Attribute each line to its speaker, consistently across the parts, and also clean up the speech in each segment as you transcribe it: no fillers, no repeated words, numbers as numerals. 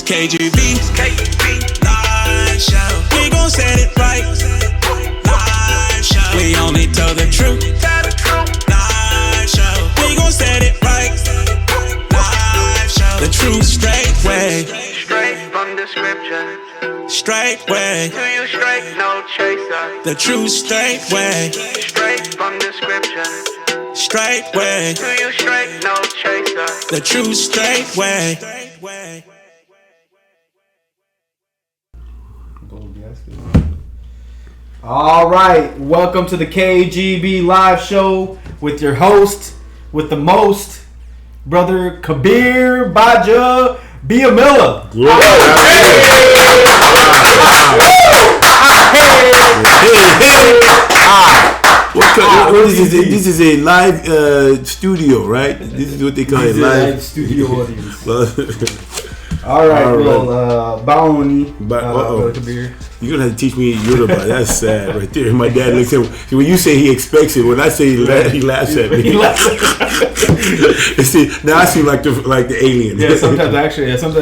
Speaker 1: KGB Live Show. We gon' set it right. Live Show. We only tell the truth. Live Show. We gon' set it right. Live Show. The true straight way.
Speaker 2: Straight from the scripture.
Speaker 1: Straight way.
Speaker 2: To you straight, no chaser.
Speaker 1: The true straight way.
Speaker 2: Straight from the scripture.
Speaker 1: Straight way.
Speaker 2: To you straight, no chaser.
Speaker 1: The true straight way.
Speaker 3: All right, welcome to the KGB Live Show with your host, with the most, Brother Kabir Gbaja-Biamila.
Speaker 4: What is this? This is a live studio, right? This is what they call it, live
Speaker 3: studio audience. All right, Baoni, Brother Kabir.
Speaker 4: You're gonna have to teach me Yoruba. That's sad, right there. My dad looks at me. When you say he expects it, when I say he laughs at me. See, now I seem like the alien.
Speaker 3: Yeah, sometimes I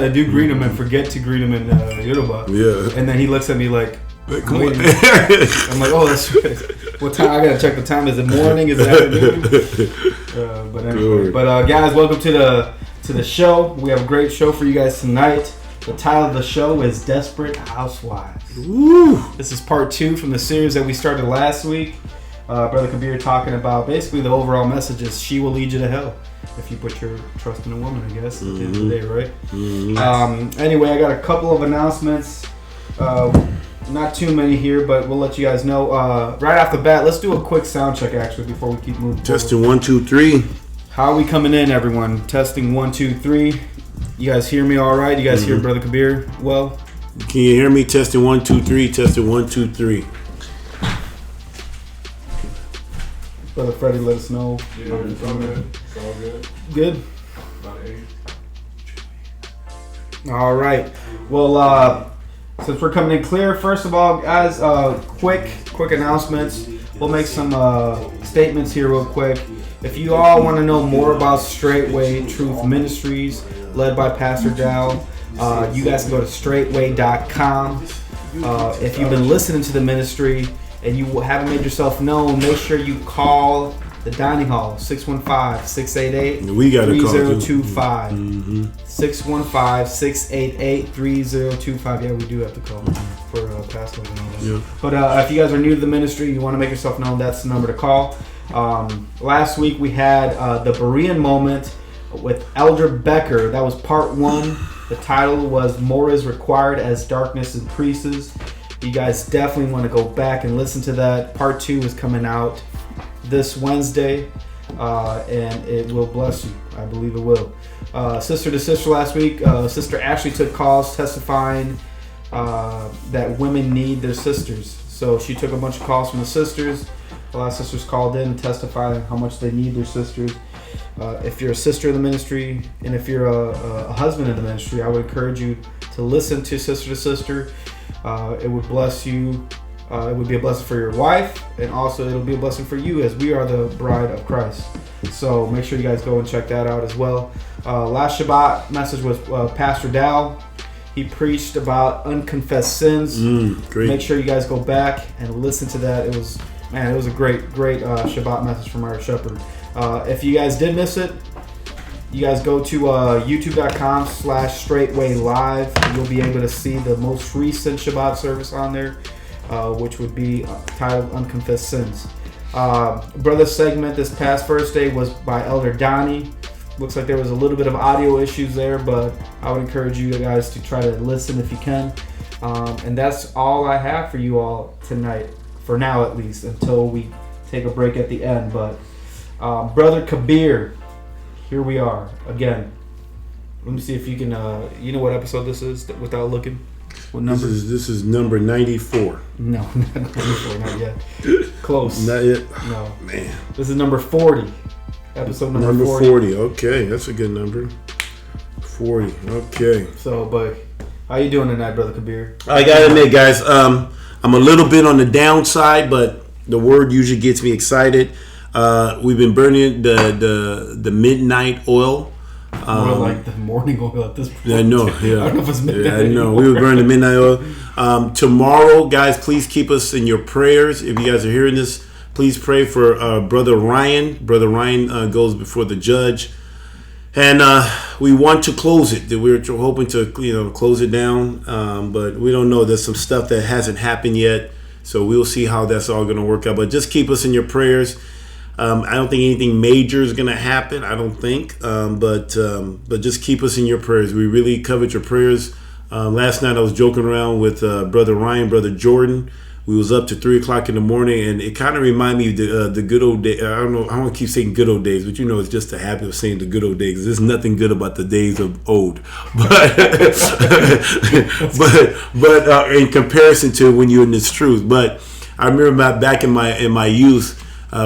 Speaker 3: do greet him and forget to greet him in Yoruba.
Speaker 4: Yeah.
Speaker 3: And then he looks at me like,
Speaker 4: come on.
Speaker 3: I'm like, oh, that's right. What time? I gotta check the time. Is it morning? Is it afternoon? But anyway, guys, welcome to the show. We have a great show for you guys tonight. The title of the show is Desperate Housewives.
Speaker 4: Ooh.
Speaker 3: This is part 2 from the series that we started last week. Brother Kabir talking about basically the overall message is she will lead you to hell if you put your trust in a woman, I guess, at the end of the day, right?
Speaker 4: Mm-hmm.
Speaker 3: Anyway, I got a couple of announcements. Not too many here, but we'll let you guys know. Right off the bat, let's do a quick sound check, actually, before we keep moving
Speaker 4: Testing 1, 2, 3.
Speaker 3: How are we coming in, everyone? Testing 1, 2, 3. You guys hear me all right? You guys hear Brother Kabir well?
Speaker 4: Can you hear me? Testing 1, 2, 3. Testing 1, 2, 3.
Speaker 3: Brother Freddie, let us know.
Speaker 5: Yeah, it's all good. It's all good.
Speaker 3: Good?
Speaker 5: About 8.
Speaker 3: All right. Well, since we're coming in clear, first of all, guys, quick announcements. We'll make some statements here real quick. If you all want to know more about Straightway Truth Ministries, led by Pastor Dow, you guys can go to straightway.com. If you've been listening to the ministry and you haven't made yourself known, make sure you call the dining hall, 615-688-3025. 615-688-3025. Yeah, we do have to call for pastors and all that.
Speaker 4: Yeah.
Speaker 3: But if you guys are new to the ministry, you want to make yourself known, that's the number to call. Last week we had the Berean moment with Elder Becker. That was part 1. The title was More is Required as Darkness Increases. You guys definitely want to go back and listen to that. Part 2 is coming out this Wednesday, and it will bless you. I believe it will. Sister to Sister last week, Sister Ashley took calls testifying that women need their sisters. So she took a bunch of calls from the sisters. A lot of sisters called in and testified how much they need their sisters. If you're a sister in the ministry, and if you're a husband in the ministry, I would encourage you to listen to Sister to Sister. It would bless you. It would be a blessing for your wife, and also it'll be a blessing for you, as we are the bride of Christ. So make sure you guys go and check that out as well. Last Shabbat message was Pastor Dow. He preached about unconfessed sins.
Speaker 4: Great.
Speaker 3: Make sure you guys go back and listen to that. It was a great Shabbat message from our shepherd. If you guys did miss it, you guys go to youtube.com/straightwaylive. You'll be able to see the most recent Shabbat service on there, which would be titled Unconfessed Sins. Brother's segment this past Thursday was by Elder Donnie. Looks like there was a little bit of audio issues there, but I would encourage you guys to try to listen if you can. And that's all I have for you all tonight, for now at least, until we take a break at the end. But Brother Kabir, here we are again. Let me see if you can, you know what episode this is without looking? What number?
Speaker 4: This is number 94.
Speaker 3: No, not 94, not yet. Close.
Speaker 4: Not yet.
Speaker 3: No.
Speaker 4: Man.
Speaker 3: This is number 40. Episode number 40.
Speaker 4: 40. Okay, that's a good number. 40. Okay.
Speaker 3: So, but how you doing tonight, Brother Kabir?
Speaker 4: I gotta admit, guys, I'm a little bit on the downside, but the word usually gets me excited. We've been burning the midnight oil
Speaker 3: More like the morning oil at this point.
Speaker 4: I know, yeah.
Speaker 3: I don't know if it's midnight.
Speaker 4: I know. We were burning the midnight oil. Tomorrow, guys, please keep us in your prayers. If you guys are hearing this, please pray for Brother Ryan. Brother Ryan goes before the judge. And we want to close it. We're hoping to, close it down. But we don't know. There's some stuff that hasn't happened yet. So we'll see how that's all going to work out. But just keep us in your prayers. I don't think anything major is going to happen. I don't think. But just keep us in your prayers. We really covered your prayers. Last night I was joking around with Brother Ryan, Brother Jordan. We was up to 3 o'clock in the morning, and it kind of reminded me of the good old days. I don't know. I don't want to keep saying good old days, but it's just a habit of saying the good old days. There's nothing good about the days of old, but in comparison to when you're in this truth. But I remember back in my youth.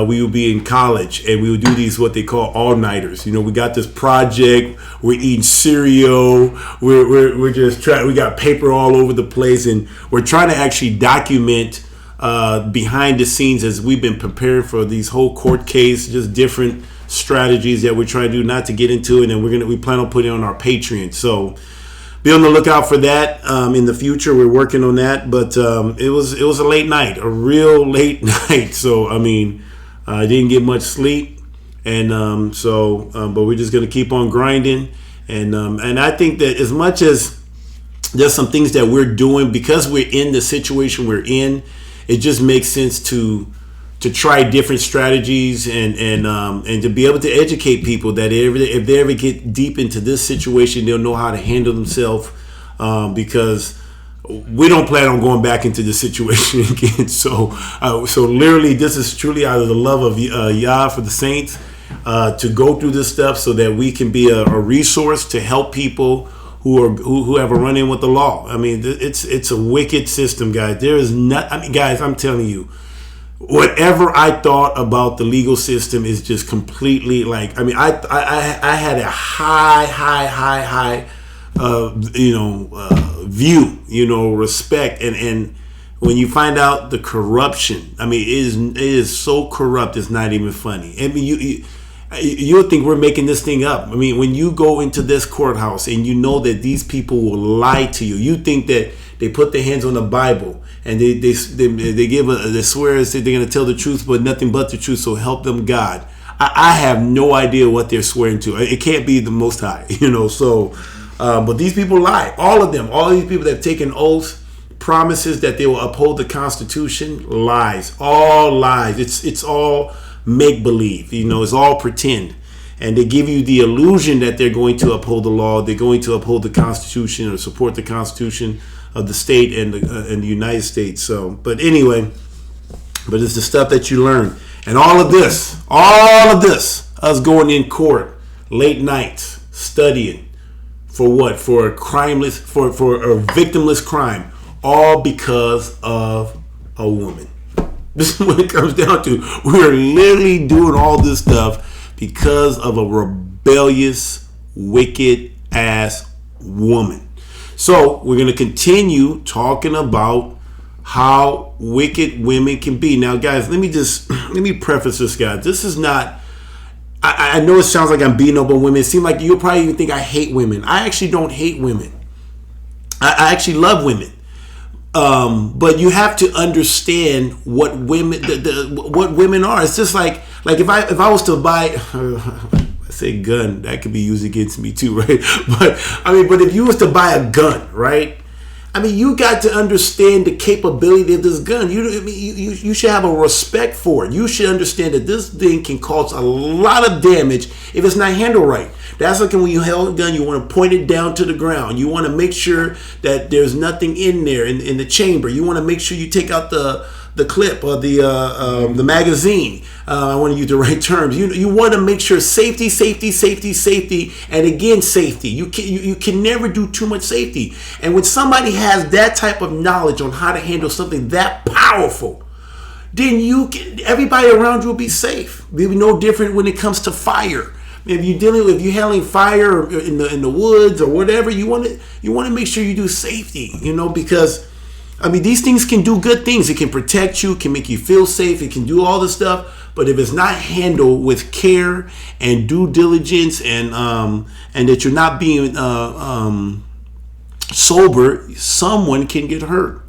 Speaker 4: We would be in college and we would do these what they call all-nighters. We got this project. We're eating cereal. We're just trying. We got paper all over the place, and we're trying to actually document behind the scenes as we've been preparing for these whole court case, just different strategies that we're trying to do. Not to get into it, and we plan on putting it on our Patreon. So be on the lookout for that in the future. We're working on that, but it was a late night, a real late night. So I didn't get much sleep, and but we're just gonna keep on grinding, and I think that as much as there's some things that we're doing because we're in the situation we're in, it just makes sense to try different strategies and to be able to educate people that if they ever get deep into this situation, they'll know how to handle themselves, because we don't plan on going back into this situation again. So literally, this is truly out of the love of Yah for the saints to go through this stuff so that we can be a resource to help people who have a run-in with the law. It's a wicked system, guys. There is not. Guys, I'm telling you, whatever I thought about the legal system is just completely I had a high view, respect, and when you find out the corruption, it is so corrupt, it's not even funny. You'll think we're making this thing up. When you go into this courthouse and you know that these people will lie to you, you think that they put their hands on the Bible and they swear they're going to tell the truth, but nothing but the truth, so help them God. I have no idea what they're swearing to. It can't be the Most High, so. But these people lie. All of them. All these people that have taken oaths, promises that they will uphold the Constitution, lies. All lies. It's all make-believe. It's all pretend. And they give you the illusion that they're going to uphold the law. They're going to uphold the Constitution or support the Constitution of the state and the United States. So, but anyway, it's the stuff that you learn. And all of this, us going in court, late nights, studying. For what? For a crimeless, for a victimless crime, all because of a woman. This is what it comes down to. We're literally doing all this stuff because of a rebellious, wicked ass woman. So we're going to continue talking about how wicked women can be. Now, guys, let me preface this, guys. This is not. I know it sounds like I'm beating up on women. It seems like you'll probably even think I hate women. I actually don't hate women. I actually love women. But you have to understand what women what women are. It's just like if I was to buy I say gun, that could be used against me too, right? But if you was to buy a gun, right? You got to understand the capability of this gun. You should have a respect for it. You should understand that this thing can cause a lot of damage if it's not handled right. That's like when you hold a gun, you want to point it down to the ground. You want to make sure that there's nothing in there in the chamber. You want to make sure you take out the clip or the magazine. I want to use the right terms. You want to make sure safety, and again safety. You can never do too much safety. And when somebody has that type of knowledge on how to handle something that powerful, then everybody around you will be safe. It'll be no different when it comes to fire. If you're handling fire in the woods or whatever, you want to make sure you do safety. Because these things can do good things. It can protect you, can make you feel safe, it can do all this stuff. But if it's not handled with care and due diligence, and that you're not being sober, someone can get hurt.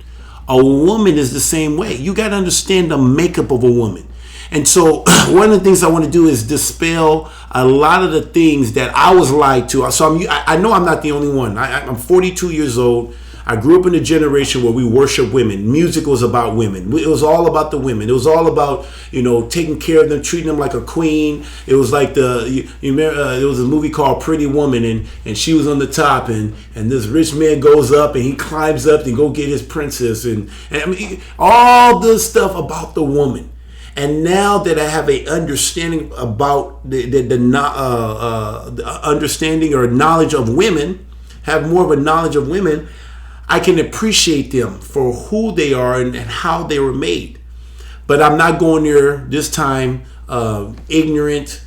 Speaker 4: A woman is the same way. You got to understand the makeup of a woman. And so one of the things I want to do is dispel a lot of the things that I was lied to. So I know I'm not the only one. I'm 42 years old. I grew up in a generation where we worship women. Music was about women. It was all about the women. It was all about, taking care of them, treating them like a queen. It was like you remember, there was a movie called Pretty Woman, and she was on the top, and this rich man goes up and he climbs up to go get his princess, and I mean, all this stuff about the woman. And now that I have a understanding about the understanding or knowledge of women, have more of a knowledge of women, I can appreciate them for who they are and how they were made. But I'm not going there this time ignorant,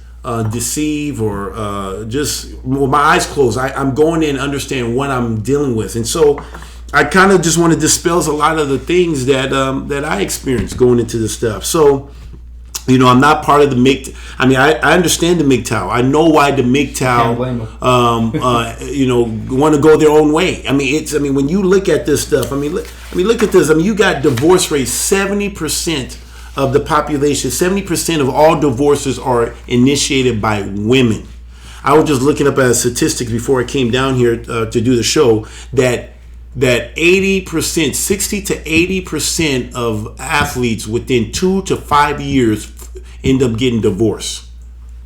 Speaker 4: deceive, or just with my eyes closed. I'm going in and understand what I'm dealing with. And so I kind of just want to dispel a lot of the things that I experienced going into this stuff. So, I'm not part of the MGTOW. I mean, I understand the MGTOW. I know why the MGTOW, want to go their own way. I mean, when you look at this stuff, look at this. I mean, you got divorce rates. 70% of the population, 70% of all divorces are initiated by women. I was just looking up at statistics before I came down here to do the show that 80%, 60 to 80% of athletes within 2 to 5 years end up getting divorced.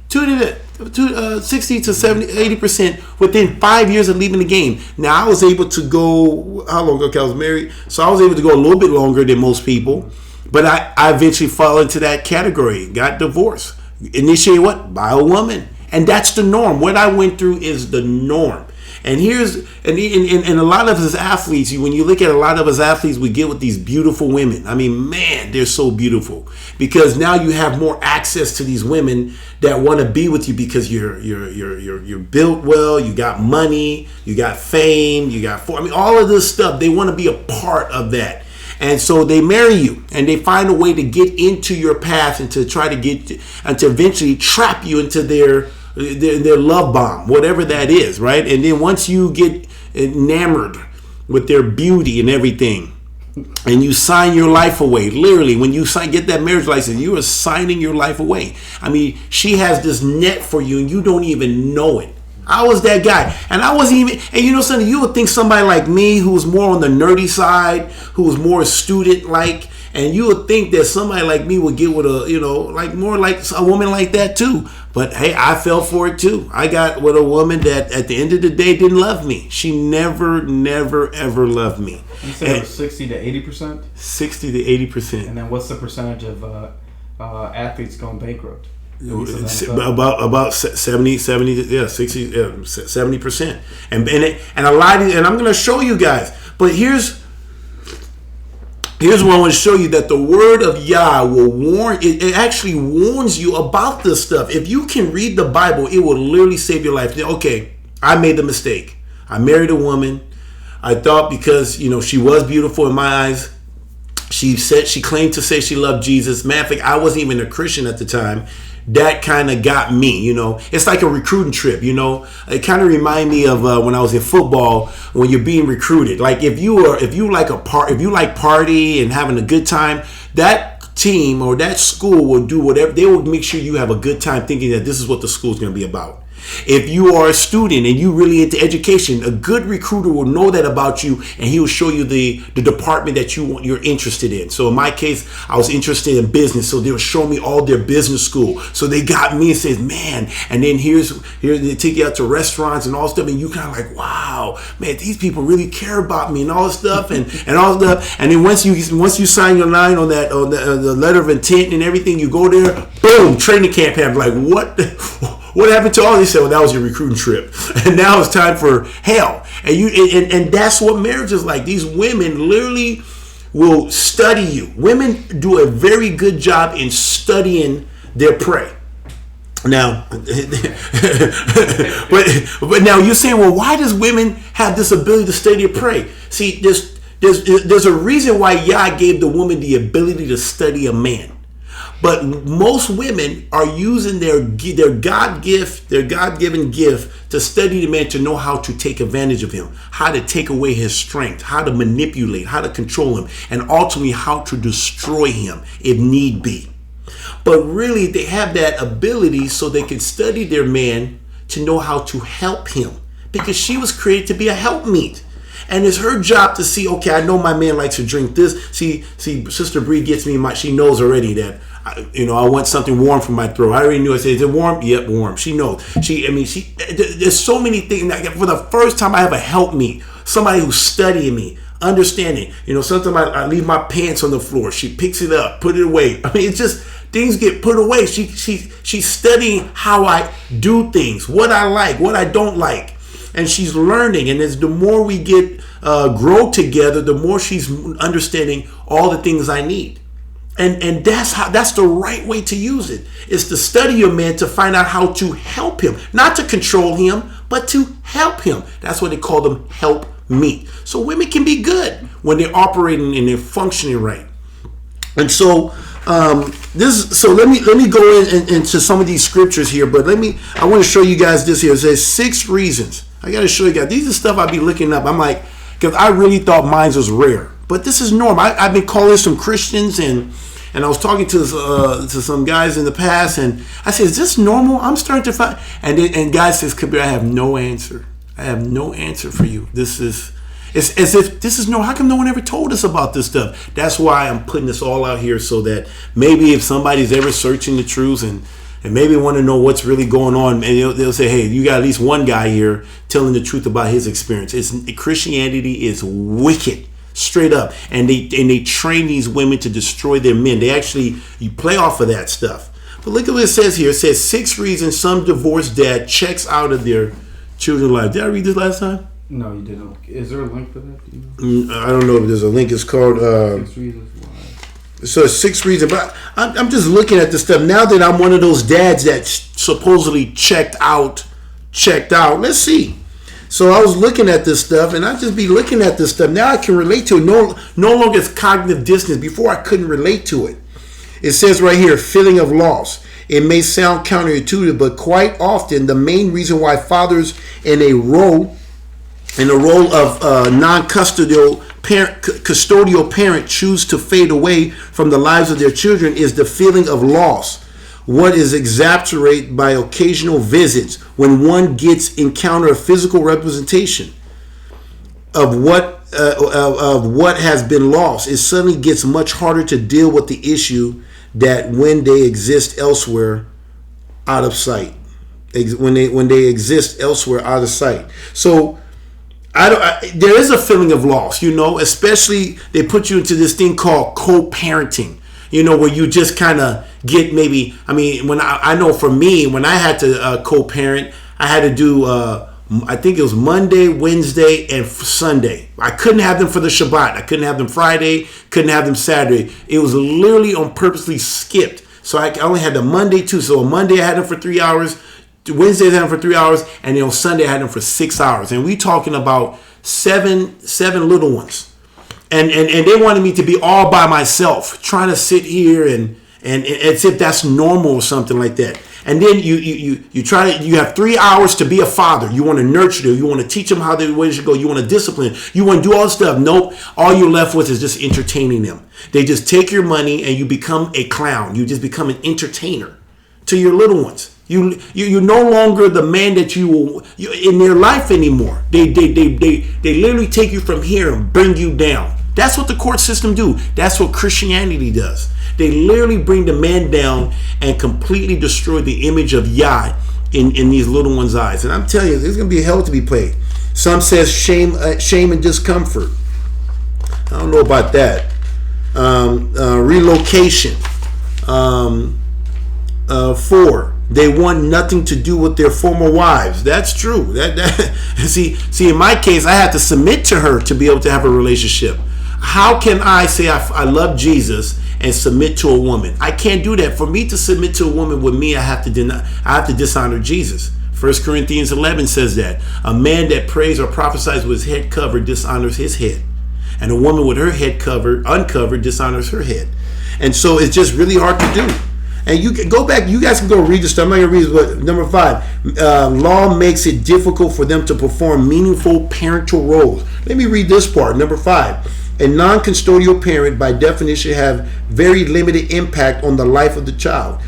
Speaker 4: 60 to 70, 80% within 5 years of leaving the game. Now, I was able to go, how long ago I was married? So I was able to go a little bit longer than most people. But I eventually fell into that category, got divorced. Initiated what? By a woman. And that's the norm. What I went through is the norm. And a lot of us athletes, when you look at a lot of us athletes, we get with these beautiful women. I mean, man, they're so beautiful because now you have more access to these women that want to be with you because you're built well, you got money, you got fame, all of this stuff. They want to be a part of that. And so they marry you and they find a way to get into your path and to try to and to eventually trap you into their love bomb, whatever that is, right? And then once you get enamored with their beauty and everything, and you sign your life away, literally, when you get that marriage license, you are signing your life away. I mean, she has this net for you, and you don't even know it. I was that guy, and I wasn't even. And something, you would think somebody like me, who was more on the nerdy side, who was more student-like. And you would think that somebody like me would get with more like a woman like that too. But hey, I fell for it too. I got with a woman that at the end of the day didn't love me. She never, ever loved me.
Speaker 3: You said it was 60 to 80%?
Speaker 4: 60 to 80%.
Speaker 3: And then what's the percentage of athletes going bankrupt?
Speaker 4: About 70, 70%. And a lot of, and I'm going to show you guys. But here's what I want to show you, that the word of Yah will warn. It actually warns you about this stuff. If you can read the Bible, it will literally save your life. Okay, I made the mistake. I married a woman. I thought because she was beautiful in my eyes. She claimed to say she loved Jesus. Matter of fact, I wasn't even a Christian at the time. That kind of got me, It's like a recruiting trip, It kind of reminded me of when I was in football, when you're being recruited. Like if you like party and having a good time, that team or that school will do whatever. They will make sure you have a good time, thinking that this is what the school is going to be about. If you are a student and you really into education, a good recruiter will know that about you, and he will show you the department that you're interested in. So in my case, I was interested in business, so they'll show me all their business school. So they got me and says, man, and then here they take you out to restaurants and all stuff, and you kind of like, wow, man, these people really care about me and all this stuff and all stuff. And then once you sign your line on that the letter of intent and everything, you go there, boom, training camp happens. Like what happened to all this? They said, well, that was your recruiting trip, and now it's time for hell. And that's what marriage is like. These women literally will study you. Women do a very good job in studying their prey. Now, but now you're saying, well, why does women have this ability to study their prey? See, there's a reason why Yah gave the woman the ability to study a man. But most women are using their God-given gift to study the man, to know how to take advantage of him, how to take away his strength, how to manipulate, how to control him, and ultimately how to destroy him if need be. But really, they have that ability so they can study their man to know how to help him, because she was created to be a helpmeet. And it's her job to see, okay, I know my man likes to drink this. See, Sister Bree gets me, she knows already that, I want something warm for my throat. I already knew. I said, is it warm? Yep, warm. She knows. There's so many things. For the first time, I have a helpmeet, somebody who's studying me, understanding. Sometimes I leave my pants on the floor. She picks it up, put it away. It's just, things get put away. She's studying how I do things, what I like, what I don't like. And she's learning, and as the more we grow together, the more she's understanding all the things I need. And that's the right way to use it. Is to study your man to find out how to help him, not to control him, but to help him. That's what they call them, help meet. So women can be good when they're operating and they're functioning right. And so let me go into some of these scriptures here, but I want to show you guys this here. It says 6 reasons. I got to show you guys. These are stuff I be looking up. I'm like, because I really thought mine was rare, but this is normal. I've been calling some Christians, and I was talking to some guys in the past, and I said, is this normal? I'm starting to find, and guys says, Kabir, I have no answer. I have no answer for you. It's as if this is how come no one ever told us about this stuff? That's why I'm putting this all out here, so that maybe if somebody's ever searching the truth and maybe want to know what's really going on, and they'll say, hey, you got at least one guy here telling the truth about his experience. Christianity is wicked, straight up, and they train these women to destroy their men. You play off of that stuff. But look at what it says here. It says 6 reasons some divorced dad checks out of their children's life. Did I read this last time?
Speaker 3: No, you didn't. Is there a link for that?
Speaker 4: I don't know if there's a link. It's called
Speaker 3: 6 reasons why.
Speaker 4: So 6 reasons. But I'm just looking at this stuff now that I'm one of those dads that supposedly checked out. Let's see. So I was looking at this stuff, and I just be looking at this stuff. Now I can relate to it. No longer is cognitive dissonance. Before I couldn't relate to it. It says right here, feeling of loss. It may sound counterintuitive, but quite often the main reason why fathers in a role of non-custodial custodial parent choose to fade away from the lives of their children is the feeling of loss. What is exacerbated by occasional visits when one gets encounter a physical representation of what has been lost. It suddenly gets much harder to deal with the issue that when they exist elsewhere out of sight. When they exist elsewhere out of sight. So there is a feeling of loss, especially they put you into this thing called co-parenting, where you just kind of get when I know for me, when I had to co-parent, I had to do, I think it was Monday, Wednesday, and Sunday. I couldn't have them for the Shabbat. I couldn't have them Friday, couldn't have them Saturday. It was literally on purposely skipped. So I only had the Monday too. So on Monday I had them for 3 hours. Wednesday I had them for 3 hours, and then on Sunday I had them for 6 hours. And we talking about seven little ones. And they wanted me to be all by myself, trying to sit here and as if that's normal or something like that. And then you have 3 hours to be a father. You want to nurture them. You want to teach them how the way they should go. You want to discipline. You want to do all this stuff. Nope. All you're left with is just entertaining them. They just take your money and you become a clown. You just become an entertainer to your little ones. You're no longer the man that you in their life anymore. They literally take you from here and bring you down. That's what the court system do. That's what Christianity does. They literally bring the man down and completely destroy the image of Yah in these little ones' eyes. And I'm telling you, there's going to be hell to be paid. Some says shame and discomfort. I don't know about that. Relocation. 4. They want nothing to do with their former wives. That's true. See, in my case, I had to submit to her to be able to have a relationship. How can I say I love Jesus and submit to a woman? I can't do that. For me to submit to a woman with me, I have to dishonor Jesus. 1 Corinthians 11 says that a man that prays or prophesies with his head covered dishonors his head, and a woman with her head uncovered dishonors her head. And so it's just really hard to do. And you can go back. You guys can go read the stuff. I'm not gonna read it. But number 5, law makes it difficult for them to perform meaningful parental roles. Let me read this part. Number 5, a non-custodial parent, by definition, have very limited impact on the life of the child.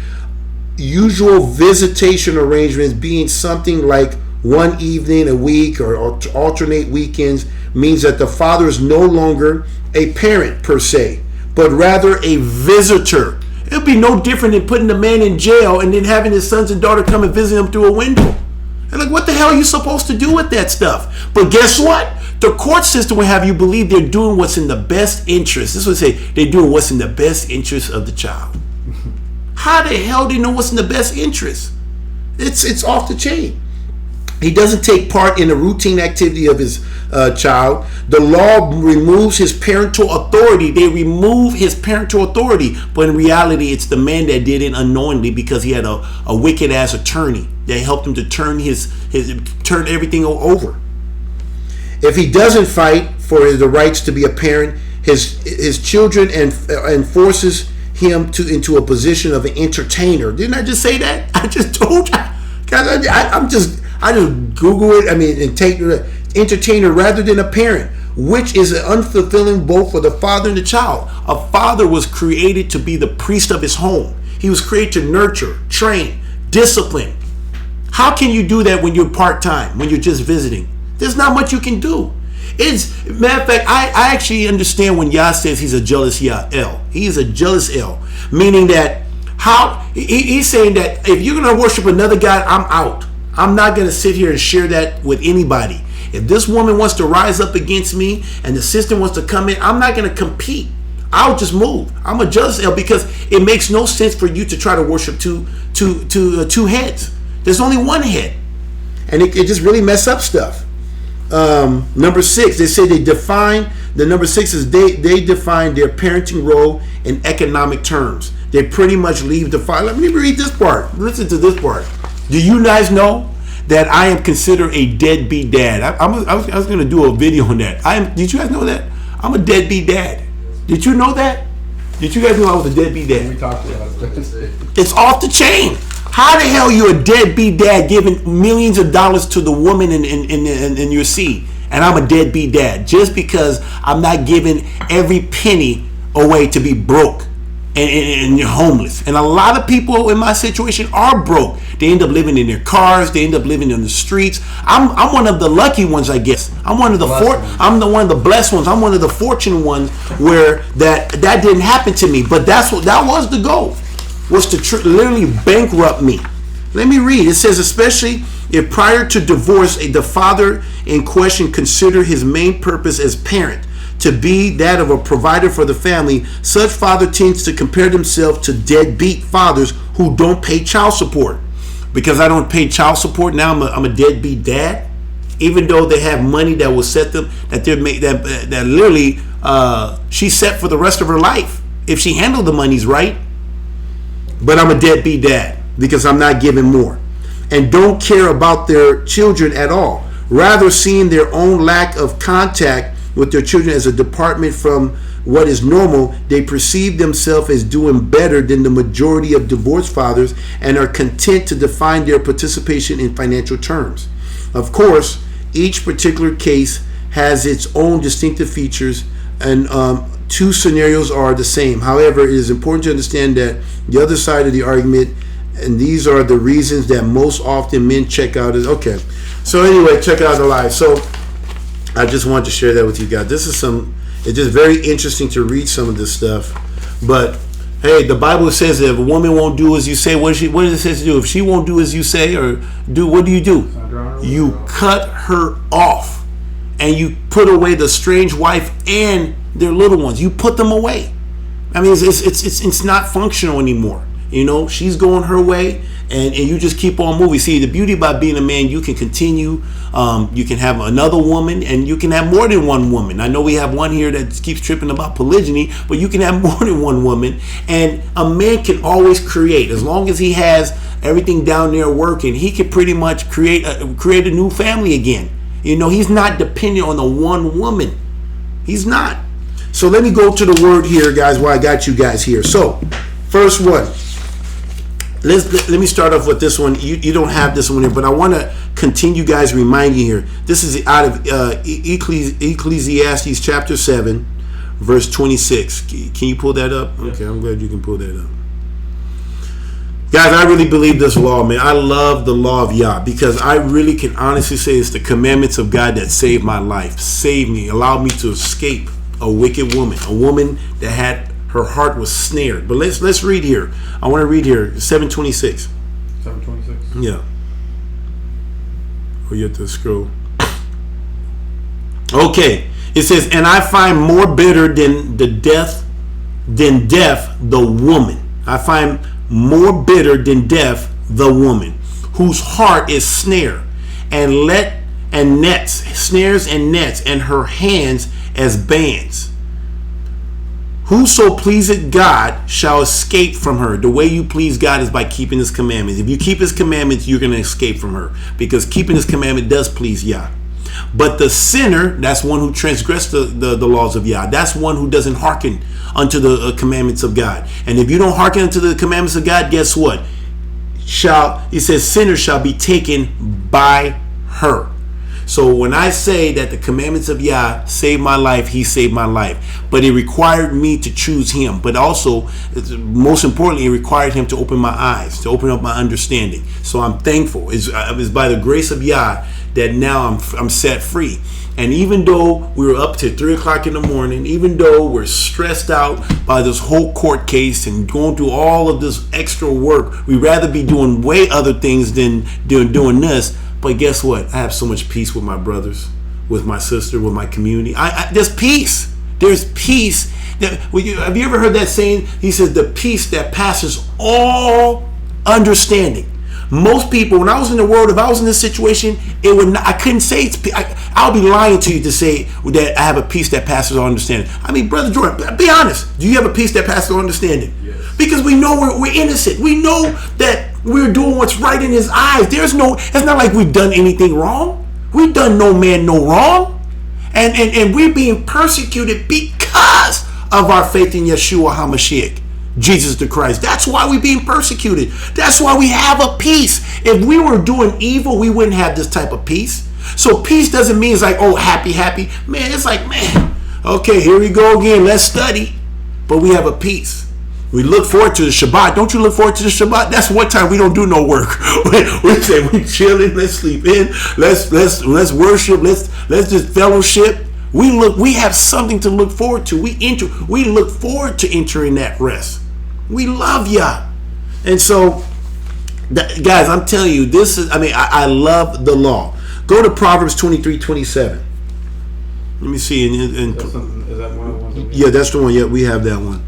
Speaker 4: Usual visitation arrangements being something like one evening a week or alternate weekends means that the father is no longer a parent per se, but rather a visitor. It'll be no different than putting the man in jail and then having his sons and daughter come and visit him through a window. And like, what the hell are you supposed to do with that stuff? But guess what? The court system will have you believe they're doing what's in the best interest. This would say they're doing what's in the best interest of the child. How the hell do you know what's in the best interest? It's off the chain. He doesn't take part in the routine activity of his child. The law removes his parental authority. They remove his parental authority. But in reality, it's the man that did it unknowingly because he had a wicked ass attorney that helped him to turn turn everything over. If he doesn't fight for the rights to be a parent, his children and forces him into a position of an entertainer. Didn't I just say that? I just told you. Guys, I just Google it. I mean, and take entertainer rather than a parent, which is unfulfilling both for the father and the child. A father was created to be the priest of his home. He was created to nurture, train, discipline. How can you do that when you're part-time, when you're just visiting? There's not much you can do. Matter of fact, I actually understand when Yah says he's a jealous El. He is a jealous El, meaning that he's saying that if you're going to worship another God, I'm out. I'm not going to sit here and share that with anybody. If this woman wants to rise up against me and the sister wants to come in, I'm not going to compete. I'll just move. I'm a jealous El because it makes no sense for you to try to worship two heads. There's only one head, and it just really mess up stuff. Number 6, they say they define their parenting role in economic terms. They pretty much leave let me read this part. Listen to this part. Do you guys know that I am considered a deadbeat dad? I was going to do a video on that. Did you guys know that? I'm a deadbeat dad. Did you know that? Did you guys know I was a deadbeat dad?
Speaker 5: We talked about it.
Speaker 4: It's off the chain. How the hell you a deadbeat dad giving millions of dollars to the woman in your seed, and I'm a deadbeat dad just because I'm not giving every penny away to be broke and you're homeless? And a lot of people in my situation are broke. They end up living in their cars. They end up living in the streets. I'm one of the lucky ones, I guess. I'm one of the one of the blessed ones. I'm one of the fortunate ones where that didn't happen to me. But that was the goal. Was to literally bankrupt me. Let me read. It says, especially if prior to divorce, the father in question considered his main purpose as parent to be that of a provider for the family, such father tends to compare himself to deadbeat fathers who don't pay child support. Because I don't pay child support, now I'm a deadbeat dad, even though they have money that will set them that literally she's set for the rest of her life if she handled the monies right. But I'm a deadbeat dad because I'm not giving more and don't care about their children at all. Rather, seeing their own lack of contact with their children as a department from what is normal, they perceive themselves as doing better than the majority of divorced fathers and are content to define their participation in financial terms. Of course, each particular case has its own distinctive features, and two scenarios are the same. However, it is important to understand that the other side of the argument, and these are the reasons that most often men check out as okay. So anyway, check out the live. So I just wanted to share that with you guys. It's just very interesting to read some of this stuff. But hey, the Bible says that if a woman won't do as you say, what does it say to do? If she won't do as you say or do, what do? You cut her off and you put away the strange wife and their little ones. You put them away. I mean, it's not functional anymore. You know, she's going her way, and you just keep on moving. See, the beauty about being a man, you can continue. You can have another woman, and you can have more than one woman. I know we have one here that keeps tripping about polygyny, but you can have more than one woman. And a man can always create, as long as he has everything down there working. He can pretty much create a new family again. You know, he's not dependent on the one woman. He's not. So let me go to the word here, guys, while I got you guys here. So, first one. let me start off with this one. You don't have this one here, but I want to continue, guys, remind you here. This is out of Ecclesiastes chapter 7, verse 26. Can you pull that up? Okay, I'm glad you can pull that up. Guys, I really believe this law, man. I love the law of Yah because I really can honestly say it's the commandments of God that saved my life, saved me, allowed me to escape a wicked woman, a woman that had her heart was snared. But let's read here. I want to read here 7:26.
Speaker 5: 7:26.
Speaker 4: Yeah. Oh, you have to scroll. Okay. It says, and I find more bitter than death the woman. I find more bitter than death the woman, whose heart is snare, and nets, snares and nets, and her hands as bands. Whoso pleaseth God shall escape from her. The way you please God is by keeping his commandments. If you keep his commandments, you're going to escape from her, because keeping his commandment does please Yah. But the sinner, that's one who transgressed the laws of Yah. That's one who doesn't hearken unto the commandments of God. And if you don't hearken unto the commandments of God, guess what? It says, sinner shall be taken by her. So when I say that the commandments of Yah saved my life, he saved my life. But it required me to choose him. But also, most importantly, it required him to open my eyes, to open up my understanding. So I'm thankful. It's by the grace of Yah that now I'm set free. And even though we were up to 3 o'clock in the morning, even though we're stressed out by this whole court case and going through all of this extra work, we'd rather be doing way other things than doing this. But guess what? I have so much peace with my brothers, with my sister, with my community. There's peace. There's peace. Have you ever heard that saying? He says, the peace that passes all understanding. Most people, when I was in the world, if I was in this situation, I couldn't say it's. I'll be lying to you to say that I have a peace that passes all understanding. I mean, Brother Jordan, be honest. Do you have a peace that passes all understanding? Yes. Because we know we're innocent. We know that we're doing what's right in his eyes. It's not like we've done anything wrong. We've done no man no wrong. And we're being persecuted because of our faith in Yeshua HaMashiach, Jesus the Christ. That's why we're being persecuted. That's why we have a peace. If we were doing evil, we wouldn't have this type of peace. So peace doesn't mean it's like, oh, happy. Man, it's like, man, okay, here we go again. Let's study. But we have a peace. We look forward to the Shabbat. Don't you look forward to the Shabbat? That's one time we don't do no work. We say we chilling. Let's sleep in. Let's worship. Let's just fellowship. We have something to look forward to. We look forward to entering that rest. We love Yah. And so, guys, I'm telling you, I love the law. Go to Proverbs 23:27. Let me see.
Speaker 5: Is that one of the ones?
Speaker 4: Yeah, that's the one. Yeah, we have that one.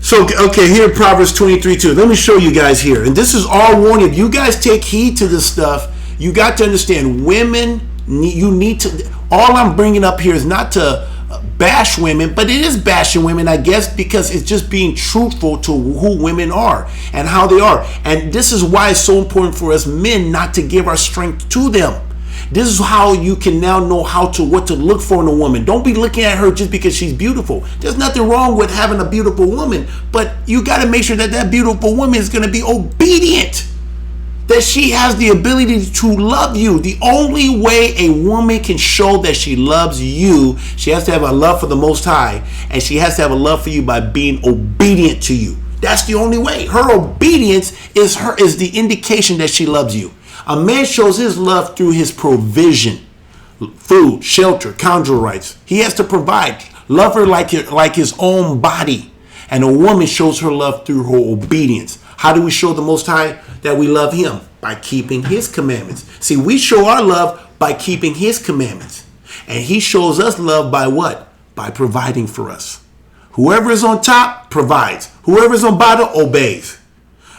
Speaker 4: So, okay, here Proverbs 23:2. Let me show you guys here. And this is all warning. If you guys take heed to this stuff, you got to understand, women, you need to, all I'm bringing up here is not to bash women, but it is bashing women, I guess, because it's just being truthful to who women are and how they are. And this is why it's so important for us men not to give our strength to them. This is how you can now know what to look for in a woman. Don't be looking at her just because she's beautiful. There's nothing wrong with having a beautiful woman, but you got to make sure that beautiful woman is going to be obedient, that she has the ability to love you. The only way a woman can show that she loves you, she has to have a love for the Most High, and she has to have a love for you by being obedient to you. That's the only way. Her obedience is the indication that she loves you. A man shows his love through his provision, food, shelter, conjugal rights. He has to provide. Love her like his own body. And a woman shows her love through her obedience. How do we show the Most High that we love him? By keeping his commandments. See, we show our love by keeping his commandments. And he shows us love by what? By providing for us. Whoever is on top provides. Whoever is on bottom obeys.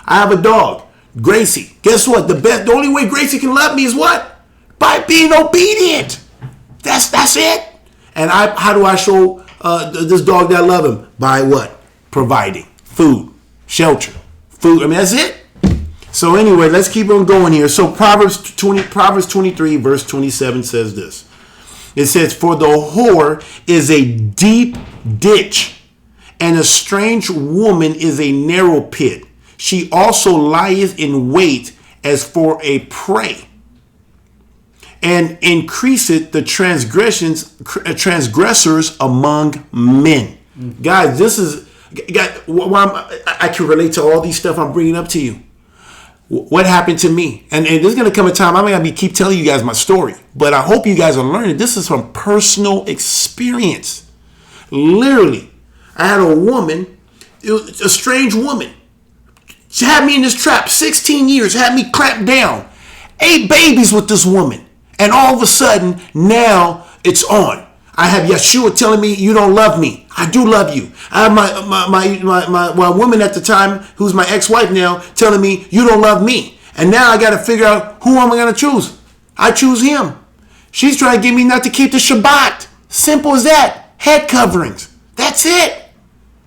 Speaker 4: I have a dog, Gracie. Guess what? The only way Gracie can love me is what? By being obedient. That's it. And how do I show this dog that I love him? By what? Providing food, shelter, food. I mean, that's it. So anyway, let's keep on going here. So Proverbs 23 verse 27 says this. It says, for the whore is a deep ditch, and a strange woman is a narrow pit. she also lieth in wait as for a prey, and increaseth the transgressors among men. Guys, this is, I can relate to all these stuff I'm bringing up to you. What happened to me? And there's going to come a time I'm going to keep telling you guys my story, but I hope you guys are learning. This is from personal experience. Literally, I had a woman, it was a strange woman. She had me in this trap 16 years, had me clamped down, 8 babies with this woman. And all of a sudden, now it's on. I have Yeshua telling me you don't love me. I do love you. I have my woman at the time, who's my ex-wife now, telling me you don't love me. And now I got to figure out, who am I going to choose? I choose him. She's trying to get me not to keep the Shabbat. Simple as that. Head coverings. That's it.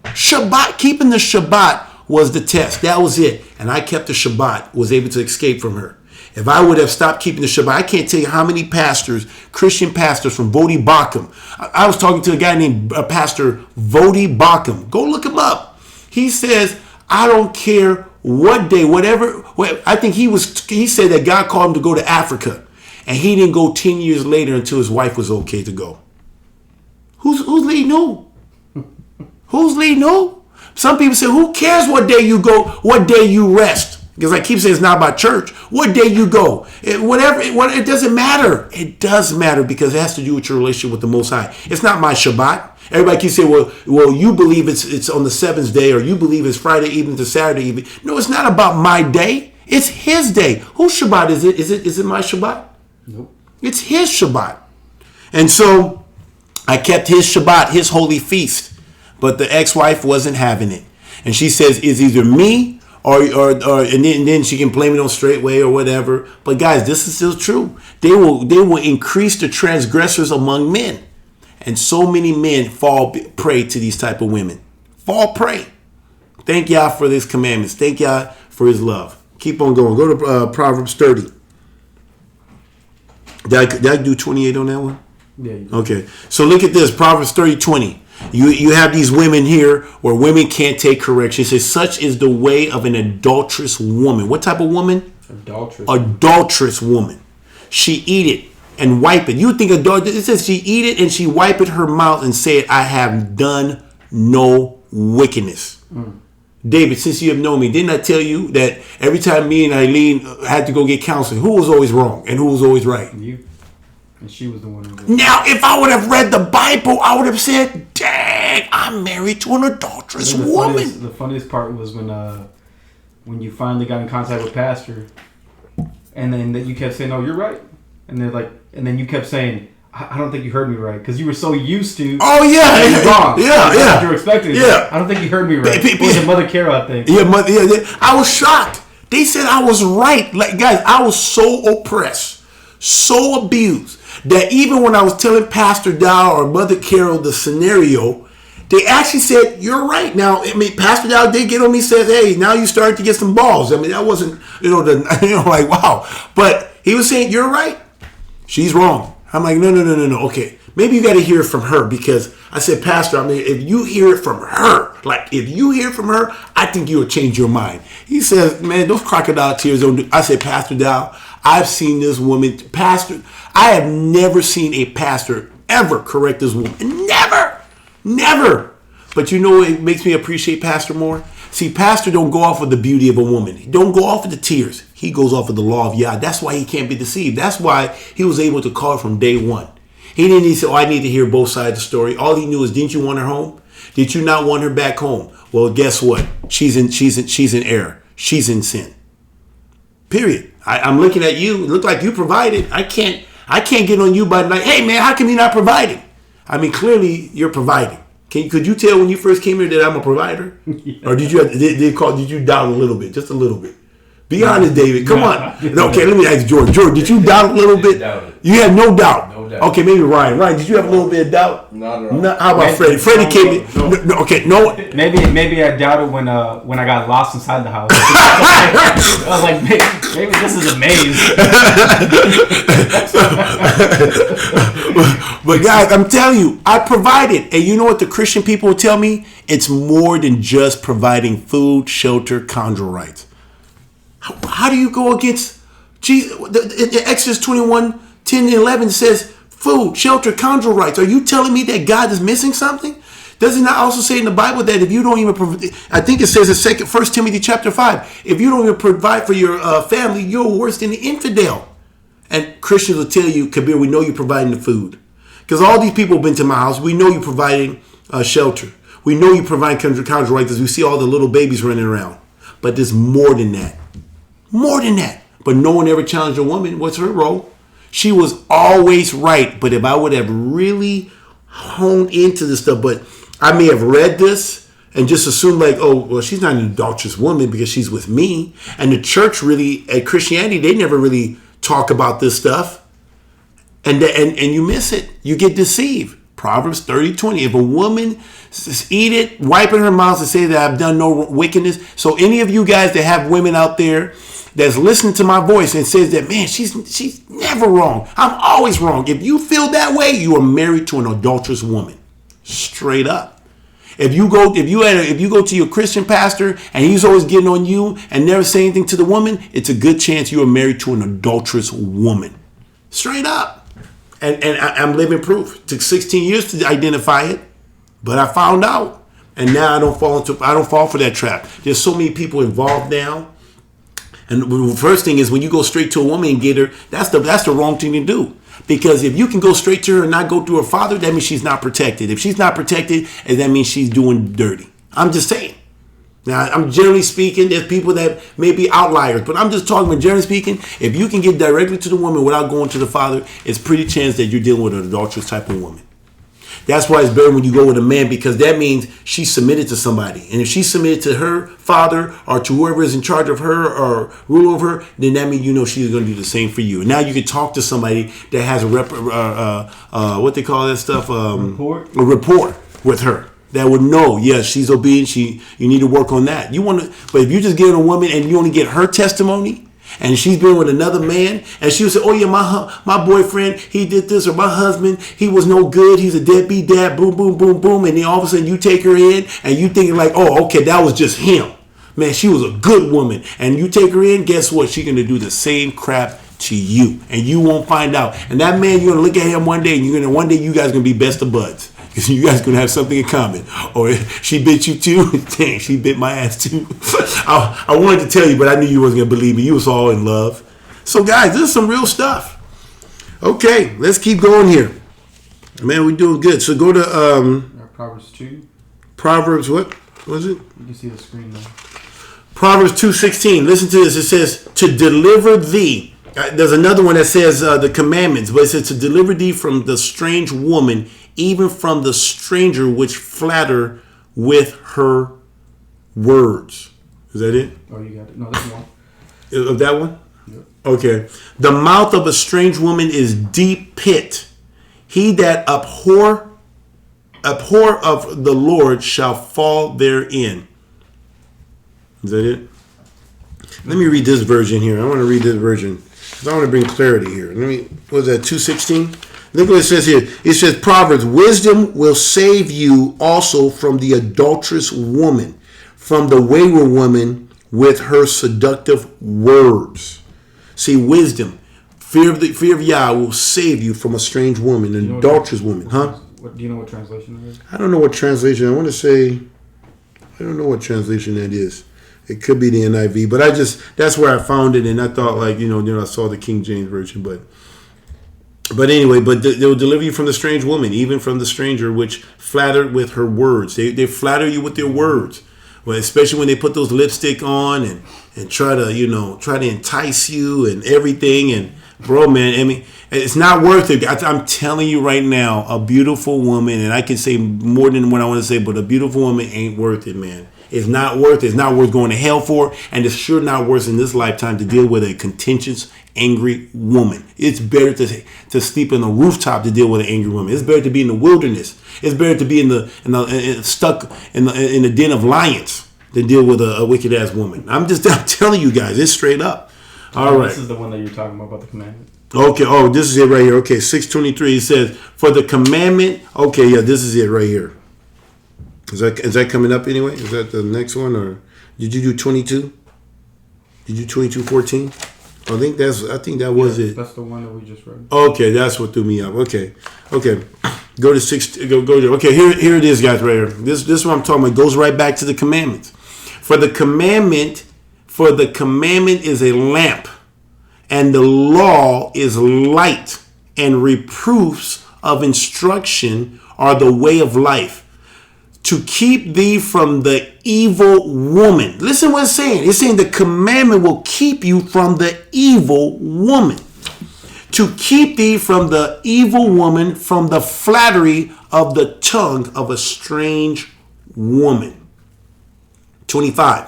Speaker 4: Shabbat, keeping the Shabbat was the test. That was it. And I kept the Shabbat, was able to escape from her. If I would have stopped keeping the Shabbat, I can't tell you how many pastors, Christian pastors from Gbaja-Biamila. I was talking to a guy named Pastor Gbaja-Biamila. Go look him up. He says, I don't care what day, whatever. I think he said that God called him to go to Africa. And he didn't go 10 years later until his wife was okay to go. Who's leading who? Who's leading who? Some people say, who cares what day you go, what day you rest? Because I keep saying it's not about church. What day you go. It doesn't matter. It does matter because it has to do with your relationship with the Most High. It's not my Shabbat. Everybody keeps saying, well, you believe it's on the 7th day, or you believe it's Friday evening to Saturday evening. No, it's not about my day. It's his day. Whose Shabbat is it? Is it my Shabbat?
Speaker 5: Nope.
Speaker 4: It's his Shabbat. And so I kept his Shabbat, his holy feast. But the ex-wife wasn't having it. And she says, it's either me or and then she can blame it on straightway or whatever. But guys, this is still true. They will increase the transgressors among men. And so many men fall prey to these type of women. Fall prey. Thank y'all for his commandments. Thank y'all for his love. Keep on going. Go to Proverbs 30. Did I do 28 on that one?
Speaker 5: Yeah. You
Speaker 4: Okay. So look at this. Proverbs 30:20. You have these women here where women can't take correction. It says, such is the way of an adulterous woman. What type of woman?
Speaker 5: Adulterous.
Speaker 4: Adulterous woman. She eat it and wipe it. You think adulterous? It says she eat it and she wipe it her mouth and said, I have done no wickedness. David, since you have known me, didn't I tell you that every time me and Eileen had to go get counseling, who was always wrong and who was always right?
Speaker 5: You. And she was the one who did.
Speaker 4: Now, if I would have read the Bible, I would have said, dang, I'm married to an adulterous woman.
Speaker 5: The funniest part was when you finally got in contact with Pastor, and then that you kept saying, "Oh, you're right," and then you kept saying, "I don't think you heard me right," because you were so used to.
Speaker 4: Oh yeah,
Speaker 5: you're wrong.
Speaker 4: Yeah.
Speaker 5: You were expecting.
Speaker 4: Yeah.
Speaker 5: I don't think you heard me right. It was Mother Carol, I think.
Speaker 4: Yeah, I was shocked. They said I was right. Like, guys, I was so oppressed, so abused, that even when I was telling Pastor Dow or Mother Carol the scenario, they actually said, you're right. Now, I mean, Pastor Dow did get on me and said, hey, now you started to get some balls. I mean, that wasn't, like, wow. But he was saying, you're right. She's wrong. I'm like, no. Okay, maybe you got to hear it from her, because I said, Pastor, I mean, if you hear it from her, I think you'll change your mind. He says, man, those crocodile tears don't do. I said, Pastor Dow, I've seen this woman, Pastor. I have never seen a pastor ever correct this woman. Never. But you know what makes me appreciate Pastor more? See, Pastor don't go off of the beauty of a woman. He don't go off of the tears. He goes off of the law of Yah. That's why he can't be deceived. That's why he was able to call from day one. He didn't need to say, I need to hear both sides of the story. All he knew is, didn't you want her home? Did you not want her back home? Well, guess what? She's in error. She's in sin. Period. I'm looking at you. It looked like you provided. I can't get on you by like, hey man, how come you're not providing? I mean, clearly you're providing. Could you tell when you first came here that I'm a provider? Yeah. Or did you doubt a little bit? Just a little bit. Be honest, David. Come on. No, okay, let me ask George. George, did you doubt a little bit?
Speaker 6: Doubted.
Speaker 4: You had no doubt.
Speaker 6: No doubt.
Speaker 4: Okay, maybe Ryan. Ryan, did you have a little bit of doubt?
Speaker 6: Not at all.
Speaker 4: No, how about Freddie? Freddie came in. No, okay, no.
Speaker 5: Maybe I doubted when I got lost inside the house. I was like, maybe this is a maze.
Speaker 4: But guys, I'm telling you, I provided. And you know what the Christian people will tell me? It's more than just providing food, shelter, conjugal rights. How do you go against Jesus? In Exodus 21, 10 and 11 says food, shelter, conjugal rights. Are you telling me that God is missing something? Does it not also say in the Bible that if you don't even I think it says in 1 Timothy chapter 5, if you don't even provide for your family, you're worse than the infidel. And Christians will tell you, Kabir, we know you're providing the food. Because all these people have been to my house. We know you're providing shelter. We know you provide conjugal rights because we see all the little babies running around. But there's more than that. More than that. But no one ever challenged a woman. What's her role? She was always right. But if I would have really honed into this stuff, but I may have read this and just assumed like, oh, well, she's not an adulterous woman because she's with me. And the church really, at Christianity, they never really talk about this stuff. And you miss it. You get deceived. Proverbs 30:20. If a woman eat it, wiping her mouth and say that I've done no wickedness. So any of you guys that have women out there that's listening to my voice and says that, man, she's never wrong. I'm always wrong. If you feel that way, you are married to an adulterous woman. Straight up. If you go to your Christian pastor and he's always getting on you and never say anything to the woman, it's a good chance you are married to an adulterous woman. Straight up. And I'm living proof. It took 16 years to identify it, but I found out. And now I don't fall for that trap. There's so many people involved now. And the first thing is when you go straight to a woman and get her, that's the wrong thing to do. Because if you can go straight to her and not go through her father, that means she's not protected. If she's not protected, that means she's doing dirty. I'm just saying. Now, I'm generally speaking, there's people that may be outliers, but I'm just talking about generally speaking, if you can get directly to the woman without going to the father, it's pretty chance that you're dealing with an adulterous type of woman. That's why it's better when you go with a man, because that means she's submitted to somebody. And if she's submitted to her father or to whoever is in charge of her or rule over her, then that means you know she's going to do the same for you. And now you can talk to somebody that has a what they call that stuff?
Speaker 5: Rapport?
Speaker 4: A rapport with her. That would know, yes, she's obedient. You need to work on that. But if you just get a woman and you only get her testimony, and she's been with another man, and she'll say, oh yeah, my boyfriend, he did this, or my husband, he was no good, he's a deadbeat dad, boom, boom, boom, boom, and then all of a sudden you take her in, and you thinking like, oh, okay, that was just him. Man, she was a good woman, and you take her in, guess what? She's going to do the same crap to you, and you won't find out. And that man, you're going to look at him one day, and one day you guys going to be best of buds. Because you guys going to have something in common. Or she bit you too. Dang, she bit my ass too. I wanted to tell you, but I knew you wasn't going to believe me. You was all in love. So guys, this is some real stuff. Okay, let's keep going here. Man, we're doing good. So go to
Speaker 5: Proverbs 2.
Speaker 4: Proverbs what was it?
Speaker 5: You can see the screen now.
Speaker 4: Proverbs 2:16. Listen to this. It says, to deliver thee. There's another one that says the commandments, but it says to deliver thee from the strange woman, even from the stranger which flatter with her words. Is that it?
Speaker 5: Oh, you got it. No, that's one.
Speaker 4: Of that one?
Speaker 5: Yep.
Speaker 4: Okay. The mouth of a strange woman is deep pit. He that abhor of the Lord shall fall therein. Is that it? Let me read this version here. I want to read this version because I want to bring clarity here. What is that, 2:16? Look what it says here. It says, Proverbs, wisdom will save you also from the adulterous woman, from the wayward woman with her seductive words. See, wisdom, fear of Yah will save you from a strange woman, an adulterous woman. Huh?
Speaker 5: Do you know what translation that is?
Speaker 4: I don't know what translation. I want to say, I don't know what translation that is. It could be the NIV, but that's where I found it, and I thought I saw the King James Version, But anyway, they'll deliver you from the strange woman, even from the stranger which flattered with her words. They flatter you with their words. Well, especially when they put those lipstick on and try to entice you and everything. And bro, man, I mean, it's not worth it. I'm telling you right now, a beautiful woman, and I can say more than what I want to say, but a beautiful woman ain't worth it, man. It's not worth it. It's not worth going to hell for. And it's sure not worth in this lifetime to deal with a contentious, angry woman. It's better to sleep in the rooftop to deal with an angry woman. It's better to be in the wilderness. It's better to be stuck in the den of lions than deal with a wicked ass woman. I'm telling you guys, it's straight up. All right.
Speaker 5: This is the one that you're talking about the commandment.
Speaker 4: Okay. Oh, this is it right here. Okay, 6:23. It says, "For the commandment." Okay, yeah, this is it right here. Is that coming up anyway? Is that the next one, or did you do 22? Did you do 22:14? I think that was it.
Speaker 5: That's the one that we just read.
Speaker 4: Okay, that's what threw me up. Okay. Go to 6. Go there. Okay, here it is, guys. Right here. This is what I'm talking about. It goes right back to the commandments. For the commandment is a lamp, and the law is light, and reproofs of instruction are the way of life, to keep thee from the evil woman. Listen what it's saying. It's saying the commandment will keep you from the evil woman. To keep thee from the evil woman, from the flattery of the tongue of a strange woman. 25.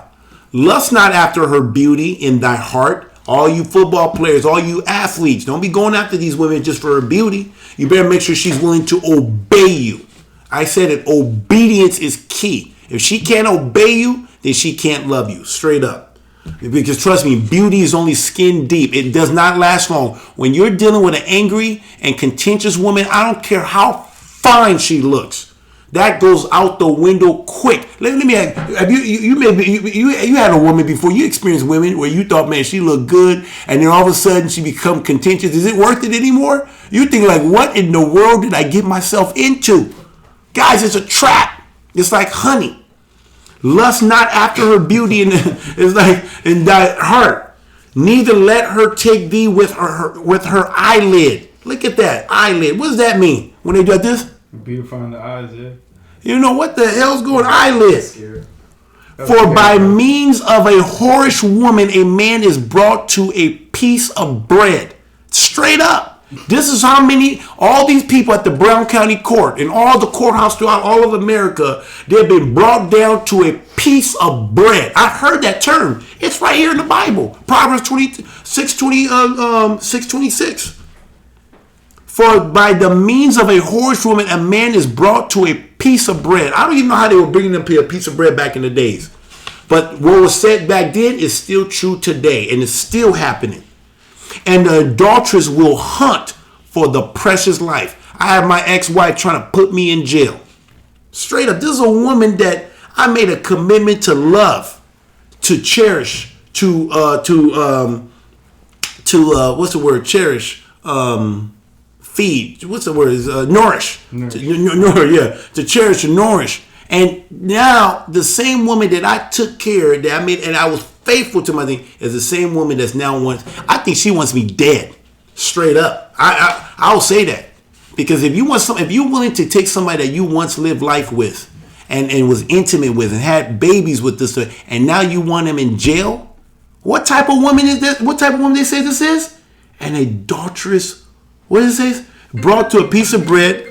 Speaker 4: Lust not after her beauty in thy heart. All you football players, all you athletes, don't be going after these women just for her beauty. You better make sure she's willing to obey you. I said it, obedience is key. If she can't obey you, then she can't love you, straight up. Because trust me, beauty is only skin deep. It does not last long. When you're dealing with an angry and contentious woman, I don't care how fine she looks. That goes out the window quick. Let me ask, have you had a woman before? You experienced women where you thought, man, she looked good, and then all of a sudden she become contentious. Is it worth it anymore? You think like, what in the world did I get myself into? Guys, it's a trap. It's like honey. Lust not after her beauty is like in thy heart. Neither let her take thee with her eyelid. Look at that eyelid. What does that mean when they do this?
Speaker 5: Beautifying the eyes, yeah.
Speaker 4: You know what the hell's going on? Eyelid? For by means of a whorish woman, a man is brought to a piece of bread. Straight up. This is how all these people at the Brown County Court and all the courthouse throughout all of America, they've been brought down to a piece of bread. I've heard that term. It's right here in the Bible. Proverbs 6:26. For by the means of a whorish woman, a man is brought to a piece of bread. I don't even know how they were bringing them to a piece of bread back in the days. But what was said back then is still true today, and it's still happening. And the adulteress will hunt for the precious life. I have my ex-wife trying to put me in jail. Straight up, this is a woman that I made a commitment to love, to cherish, to what's the word? Cherish, feed. What's the word? Nourish. To cherish and nourish. And now the same woman that I took care of, that I made, and I was faithful to my thing, is the same woman that's now I think she wants me dead. Straight up. I'll say that. Because if you're willing to take somebody that you once lived life with and was intimate with and had babies with this, and now you want them in jail, what type of woman is this? What type of woman they say this is? An adulteress. What does it say? Brought to a piece of bread.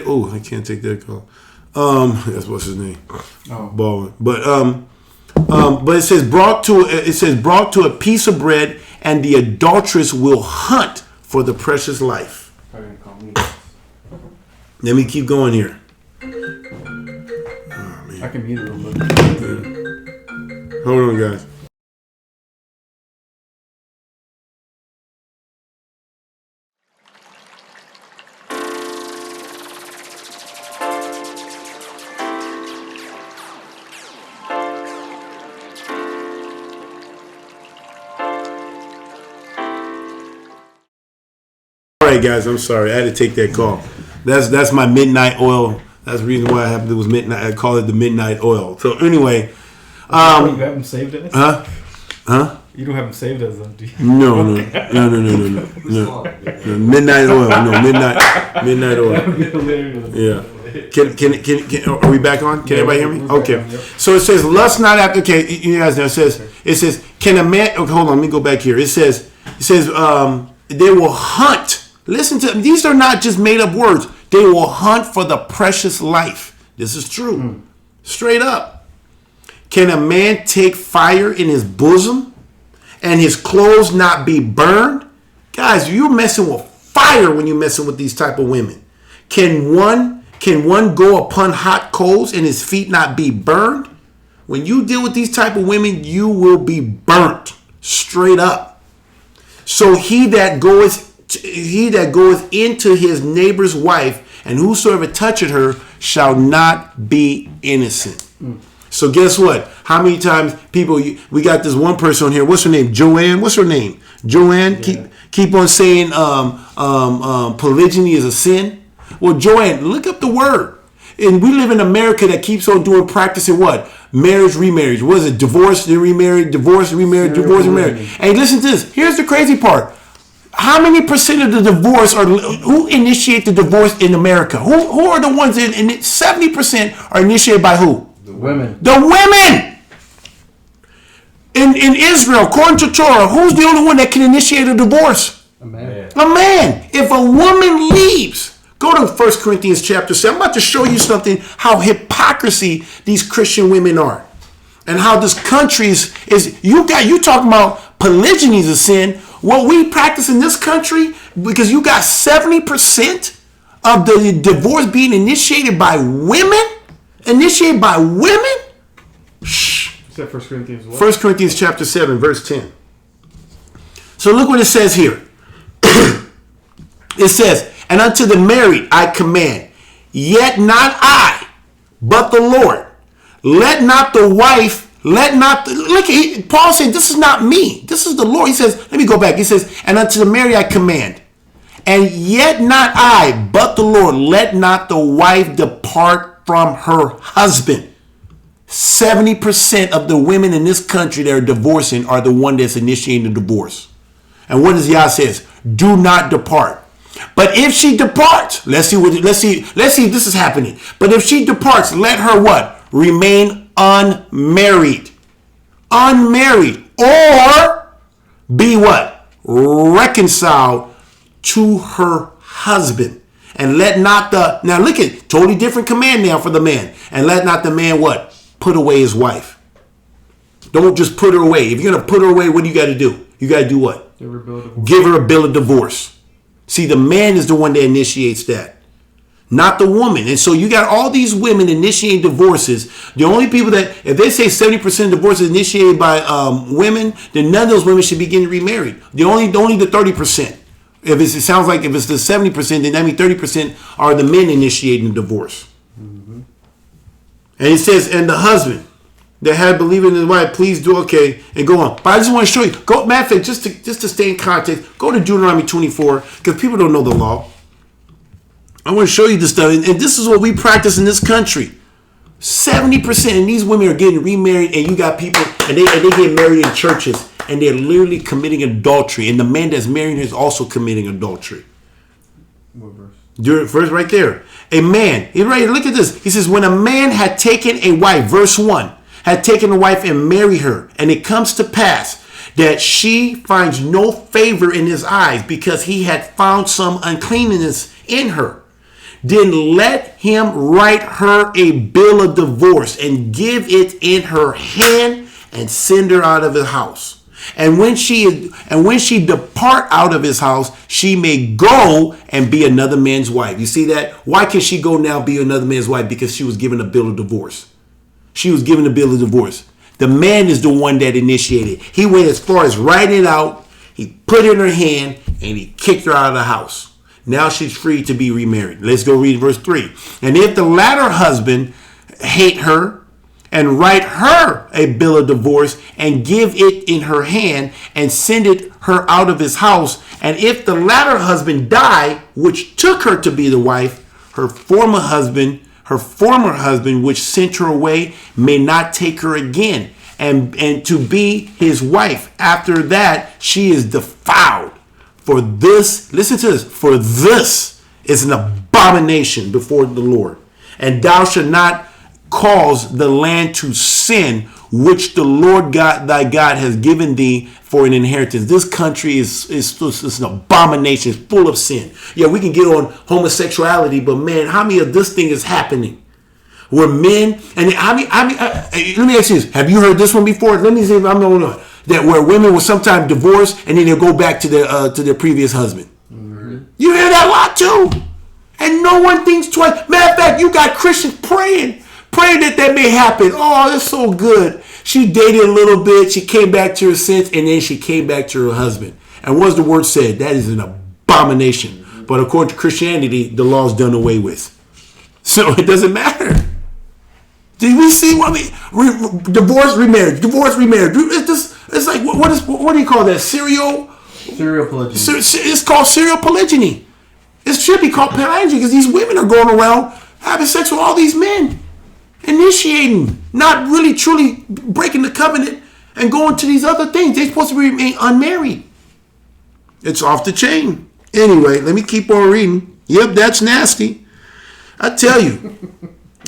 Speaker 4: Oh, I can't take that call. That's what's his name. Baldwin. But it says brought to a piece of bread, and the adulteress will hunt for the precious life. Let me keep going here.
Speaker 5: Oh, man. I can mute it a little bit.
Speaker 4: Hold on, guys. All right, guys, I'm sorry. I had to take that call. That's my midnight oil. That's the reason why it was midnight. I call it the midnight oil. So anyway,
Speaker 5: you have them saved as?
Speaker 4: Huh?
Speaker 5: You don't have them saved as, do you?
Speaker 4: No. Midnight oil. No, midnight oil. Yeah. Can are we back on? Can everybody hear me? Okay. So it says, lust not after. Okay, you guys know. It says, can a man? Okay, hold on. Let me go back here. It says, they will hunt. Listen to them. These are not just made up words. They will hunt for the precious life. This is true. Straight up. Can a man take fire in his bosom and his clothes not be burned? Guys, you're messing with fire when you're messing with these type of women. Can one go upon hot coals and his feet not be burned? When you deal with these type of women, you will be burnt. Straight up. So he that goeth into his neighbor's wife, and whosoever toucheth her shall not be innocent. So guess what? How many times we got this one person on here. What's her name? Joanne. What's her name? Joanne. Yeah. Keep on saying polygyny is a sin. Well, Joanne, look up the word. And we live in America that keeps on practicing what? Marriage, remarriage. What is it? Divorce, then remarried, divorce, remarried, divorce, remarried. Hey, listen to this. Here's the crazy part. How many percent of the divorce who initiate the divorce in America? Who are the ones in 70% are initiated by who?
Speaker 5: The women.
Speaker 4: The women! In Israel, according to Torah, who's the only one that can initiate a divorce?
Speaker 5: A man.
Speaker 4: A man. If a woman leaves, go to 1 Corinthians chapter 7. I'm about to show you something, how hypocrisy these Christian women are. And how this country is you talking about polygyny is a sin. What we practice in this country, because you got 70% of the divorce being initiated by women? Initiated by women? Shh.
Speaker 5: Is that 1 Corinthians what?
Speaker 4: 1 Corinthians chapter 7, verse 10. So look what it says here. It says, and unto the married I command, yet not I, but the Lord. Let not the wife, Paul said, this is not me. This is the Lord. He says, let me go back. He says, and unto the married I command, and yet not I, but the Lord. Let not the wife depart from her husband. 70% of the women in this country that are divorcing are the one that's initiating the divorce. And what does Yah says? Do not depart. But if she departs, let's see if this is happening. But if she departs, let her what? Remain unmarried. Unmarried. Or be what? Reconciled to her husband. And let not now look at totally different command now for the man. And let not the man what? Put away his wife. Don't just put her away. If you're going to put her away, what do you got to do? You got to do what? Give her a bill of divorce. See, the man is the one that initiates that, not the woman. And so you got all these women initiating divorces. The only people that, if they say 70% of divorces initiated by women, then none of those women should be getting remarried. Only the 30%. It sounds like if it's the 70%, then that means 30% are the men initiating the divorce. Mm-hmm. And it says, and the husband that had believed in his wife, please do okay, and go on. But I just want to show you. Go, matter of fact, just to stay in context, go to Deuteronomy 24, because people don't know the law. I want to show you this stuff, and this is what we practice in this country. 70%, and these women are getting remarried, and you got people, and they get married in churches, and they're literally committing adultery, and the man that's marrying her is also committing adultery.
Speaker 5: What verse?
Speaker 4: Verse right there. A man, look at this. He says, when a man had taken a wife, verse 1, had taken a wife and married her, and it comes to pass that she finds no favor in his eyes because he had found some uncleanness in her, then let him write her a bill of divorce and give it in her hand and send her out of his house. And when she depart out of his house, she may go and be another man's wife. You see that? Why can she go now be another man's wife? Because she was given a bill of divorce. She was given a bill of divorce. The man is the one that initiated. He went as far as writing it out. He put it in her hand and he kicked her out of the house. Now she's free to be remarried. Let's go read verse 3. And if the latter husband hate her and write her a bill of divorce and give it in her hand and send it her out of his house, and if the latter husband die, which took her to be the wife, her former husband which sent her away may not take her again and to be his wife. After that, she is defiled. For this, listen to this, for this is an abomination before the Lord. And thou shalt not cause the land to sin, which the Lord God thy God has given thee for an inheritance. This country is an abomination. It's full of sin. Yeah, we can get on homosexuality, but man, how many of this thing is happening? where men, and let me ask you this. Have you heard this one before? Let me see if I'm the only one. That where women will sometimes divorce and then they'll go back to their previous husband. Mm-hmm. You hear that a lot too. And no one thinks twice. Matter of fact, you got Christians praying that may happen. Oh, that's so good. She dated a little bit. She came back to her sense, and then she came back to her husband. And what does the word say? That is an abomination. But according to Christianity, the law is done away with. So it doesn't matter. Did we see what divorce, remarriage, divorce, remarriage? It's like what do you call that? Serial polygyny. It's called serial polygyny. It should be called polygyny because these women are going around having sex with all these men, initiating, not really truly breaking the covenant, and going to these other things. They're supposed to remain unmarried. It's off the chain. Anyway, let me keep on reading. Yep, that's nasty. I tell you.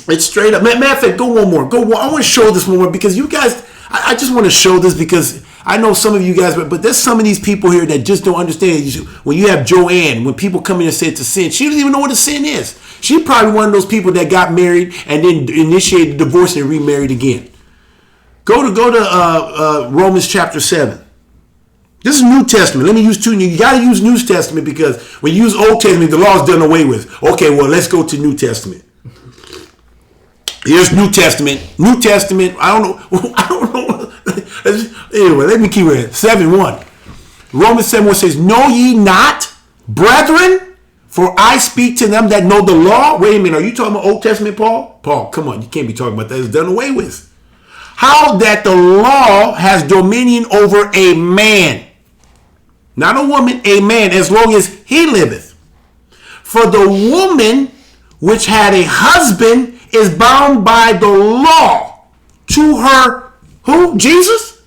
Speaker 4: It's straight up. Matter of fact, go one more. I want to show this more because you guys, I just want to show this because I know some of you guys, but there's some of these people here that just don't understand. When you have Joanne, when people come in and say it's a sin, she doesn't even know what a sin is. She's probably one of those people that got married and then initiated divorce and remarried again. Go to Romans chapter 7. This is New Testament. Let me use two. You got to use New Testament because when you use Old Testament, the law is done away with. Okay, well, let's go to New Testament. Here's New Testament. New Testament. I don't know. Anyway, let me keep it. 7:1. Romans 7:1 says, "Know ye not, brethren, for I speak to them that know the law." Wait a minute. Are you talking about Old Testament, Paul? Paul, come on. You can't be talking about that. It's done away with. How that the law has dominion over a man. Not a woman, a man, as long as he liveth. For the woman which had a husband is bound by the law to her, who? Jesus?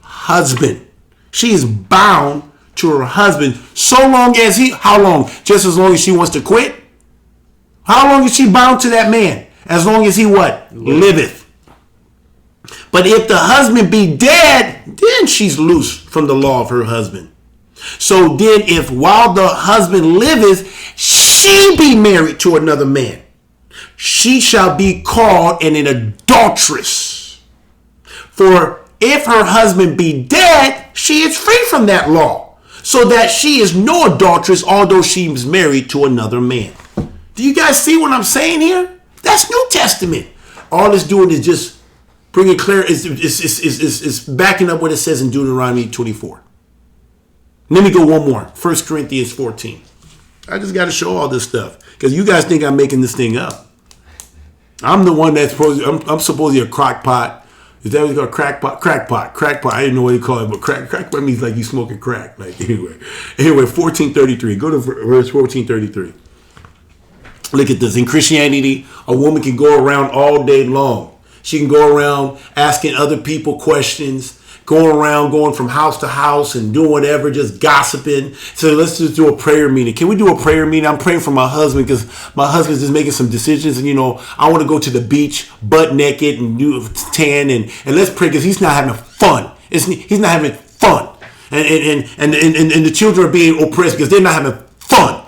Speaker 4: Husband. She is bound to her husband so long as how long? Just as long as she wants to quit? How long is she bound to that man? As long as he what? Liveth. But if the husband be dead, then she's loose from the law of her husband. So then if while the husband liveth, she be married to another man, she shall be called an adulteress. For if her husband be dead, she is free from that law, so that she is no adulteress, although she is married to another man. Do you guys see what I'm saying here? That's New Testament. All it's doing is just bringing clear, is backing up what it says in Deuteronomy 24. Let me go one more. 1 Corinthians 14. I just got to show all this stuff because you guys think I'm making this thing up. I'm the one that's I'm supposedly a crackpot. Is that what you call crackpot? Crackpot. I didn't know what you call it, but crackpot means like you smoking crack. Like anyway, 1433. Go to verse 1433. Look at this. In Christianity, a woman can go around all day long. She can go around asking other people questions, going from house to house and doing whatever, just gossiping. So let's just do a prayer meeting. Can we do a prayer meeting? I'm praying for my husband because my husband's just making some decisions. And, I want to go to the beach butt naked and do tan. And let's pray because he's not having fun. He's not having fun. And the children are being oppressed because they're not having fun.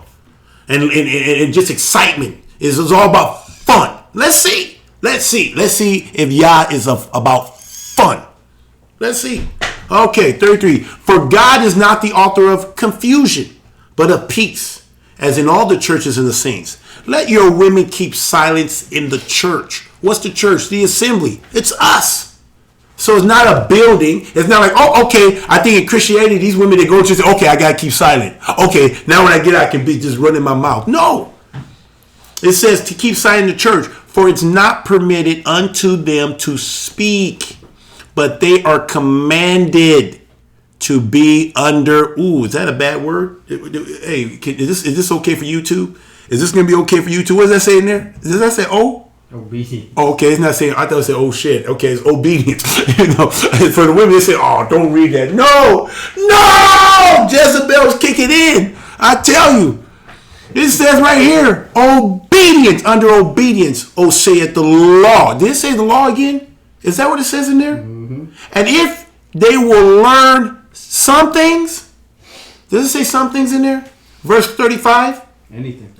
Speaker 4: And just excitement. It's all about fun. Let's see if Yah is about fun. Let's see. Okay, 33. For God is not the author of confusion, but of peace, as in all the churches and the saints. Let your women keep silence in the church. What's the church? The assembly. It's us. So it's not a building. It's not like, oh, okay, I think in Christianity, these women, they go to church, okay, I got to keep silent. Okay, now when I get out, I can be just running my mouth. No. It says to keep silent in the church, for it's not permitted unto them to speak, but they are commanded to be under. Ooh, is that a bad word? Hey, is this okay for YouTube? Is this going to be okay for YouTube? What does that say in there? Does that say
Speaker 5: obedience?
Speaker 4: Oh, okay, it's not saying. I thought it said oh shit. Okay, it's obedience. For the women, they say, oh, don't read that. No, Jezebel's kicking in. I tell you. It says right here, obedience, under obedience, saith the law. Did it say the law again? Is that what it says in there? Mm-hmm. And if they will learn some things, does it say some things in there? Verse 35?
Speaker 5: Anything.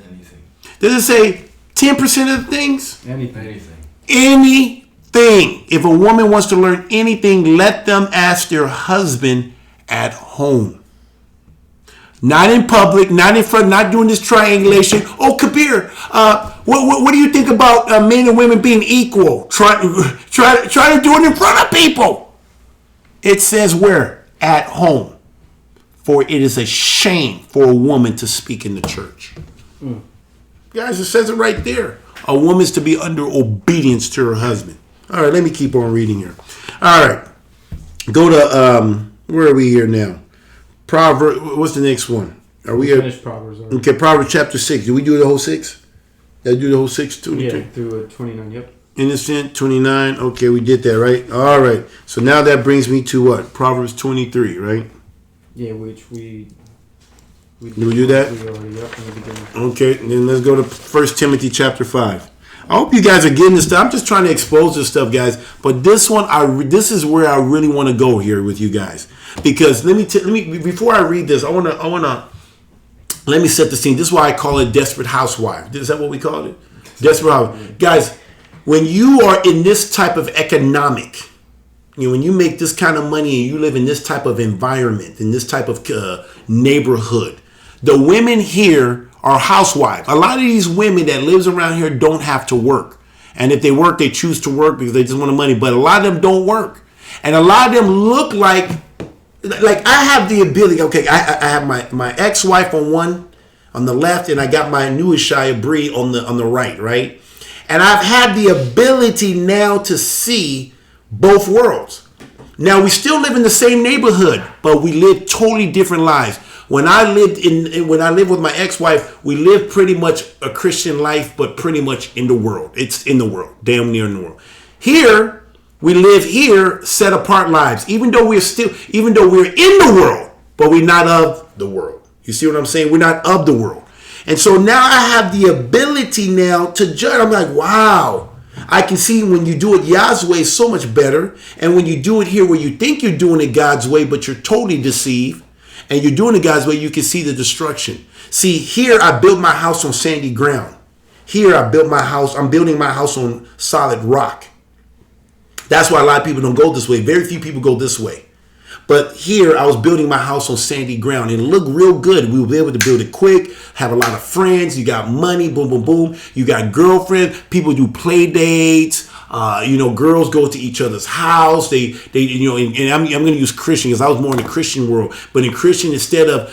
Speaker 4: Does it say 10% of the things?
Speaker 5: Anything.
Speaker 4: anything, if a woman wants to learn anything, let them ask their husband at home. Not in public, not in front, not doing this triangulation. Oh, Kabir, what do you think about men and women being equal? Try to do it in front of people. It says where? At home. For it is a shame for a woman to speak in the church. Guys, it says it right there. A woman's to be under obedience to her husband. All right, let me keep on reading here. All right. Go to, where are we here now? Proverbs, what's the next one? Are we
Speaker 5: finished Proverbs already.
Speaker 4: Okay, Proverbs chapter 6. Did we do the whole 6? Did I do the whole 6 too?
Speaker 5: Yeah, through 29, yep.
Speaker 4: Innocent, 29. Okay, we did that, right? All right. So now that brings me to what? Proverbs 23, right?
Speaker 5: Yeah, which we
Speaker 4: Did we do that?
Speaker 5: already, yep, in the beginning.
Speaker 4: Okay, then let's go to 1 Timothy chapter 5. I hope you guys are getting this stuff. I'm just trying to expose this stuff, guys. But this one, this is where I really want to go here with you guys. Because let me before I read this, I wanna let me set the scene. This is why I call it Desperate Housewife. Is that what we call it? Desperate Housewife. Guys, when you are in this type of economic, when you make this kind of money and you live in this type of environment, in this type of neighborhood, the women here are housewives. A lot of these women that lives around here don't have to work. And if they work, they choose to work because they just want the money. But a lot of them don't work. And a lot of them look like I have the ability. Okay, I have my ex-wife on the left, and I got my newest Shia Bree on the right? And I've had the ability now to see both worlds. Now, we still live in the same neighborhood, but we live totally different lives. When I lived with my ex-wife, we lived pretty much a Christian life, but pretty much in the world. It's in the world, damn near in the world. Here, we live here, set apart lives. Even though we're in the world, but we're not of the world. You see what I'm saying? We're not of the world. And so now I have the ability now to judge. I'm like, wow. I can see when you do it Yah's way so much better. And when you do it here where you think you're doing it God's way, but you're totally deceived, and you're doing it God's way, you can see the destruction. See, here I built my house on sandy ground. Here I built my house. I'm building my house on solid rock. That's why a lot of people don't go this way. Very few people go this way. But here I was building my house on sandy ground and it looked real good. We were able to build it quick, have a lot of friends. You got money, boom, boom, boom. You got girlfriends. People do play dates. Girls go to each other's house. They and I'm going to use Christian because I was more in the Christian world. But in Christian, instead of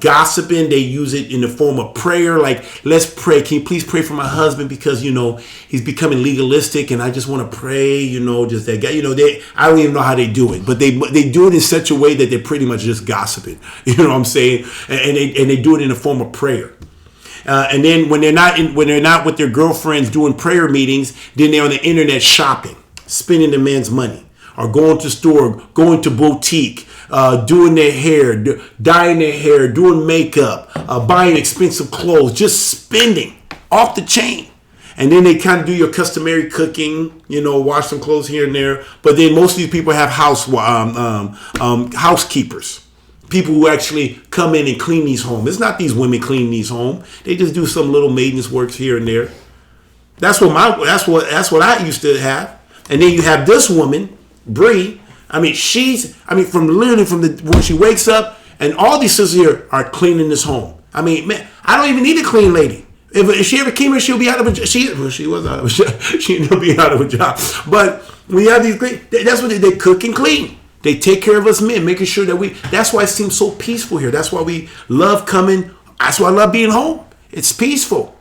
Speaker 4: gossiping, they use it in the form of prayer. Like, let's pray. Can you please pray for my husband because he's becoming legalistic, and I just want to pray. Just that guy. I don't even know how they do it, but they do it in such a way that they're pretty much just gossiping. You know what I'm saying? And they do it in the form of prayer. And then when they're not with their girlfriends doing prayer meetings, then they're on the internet shopping, spending the man's money, or going to store, going to boutique, doing their hair, dyeing their hair, doing makeup, buying expensive clothes, just spending off the chain. And then they kind of do your customary cooking, wash some clothes here and there. But then most of these people have housekeepers. People who actually come in and clean these homes. It's not these women cleaning these homes. They just do some little maintenance works here and there. That's what I used to have. And then you have this woman, Bree. From when she wakes up, and all these sisters here are cleaning this home. I don't even need a clean lady. If she ever came here, she'll be out of a job. She was out of a job. She'll be out of a job. But we have these clean. That's what they cook and clean. They take care of us men, making sure that that's why it seems so peaceful here. That's why we love coming. That's why I love being home. It's peaceful.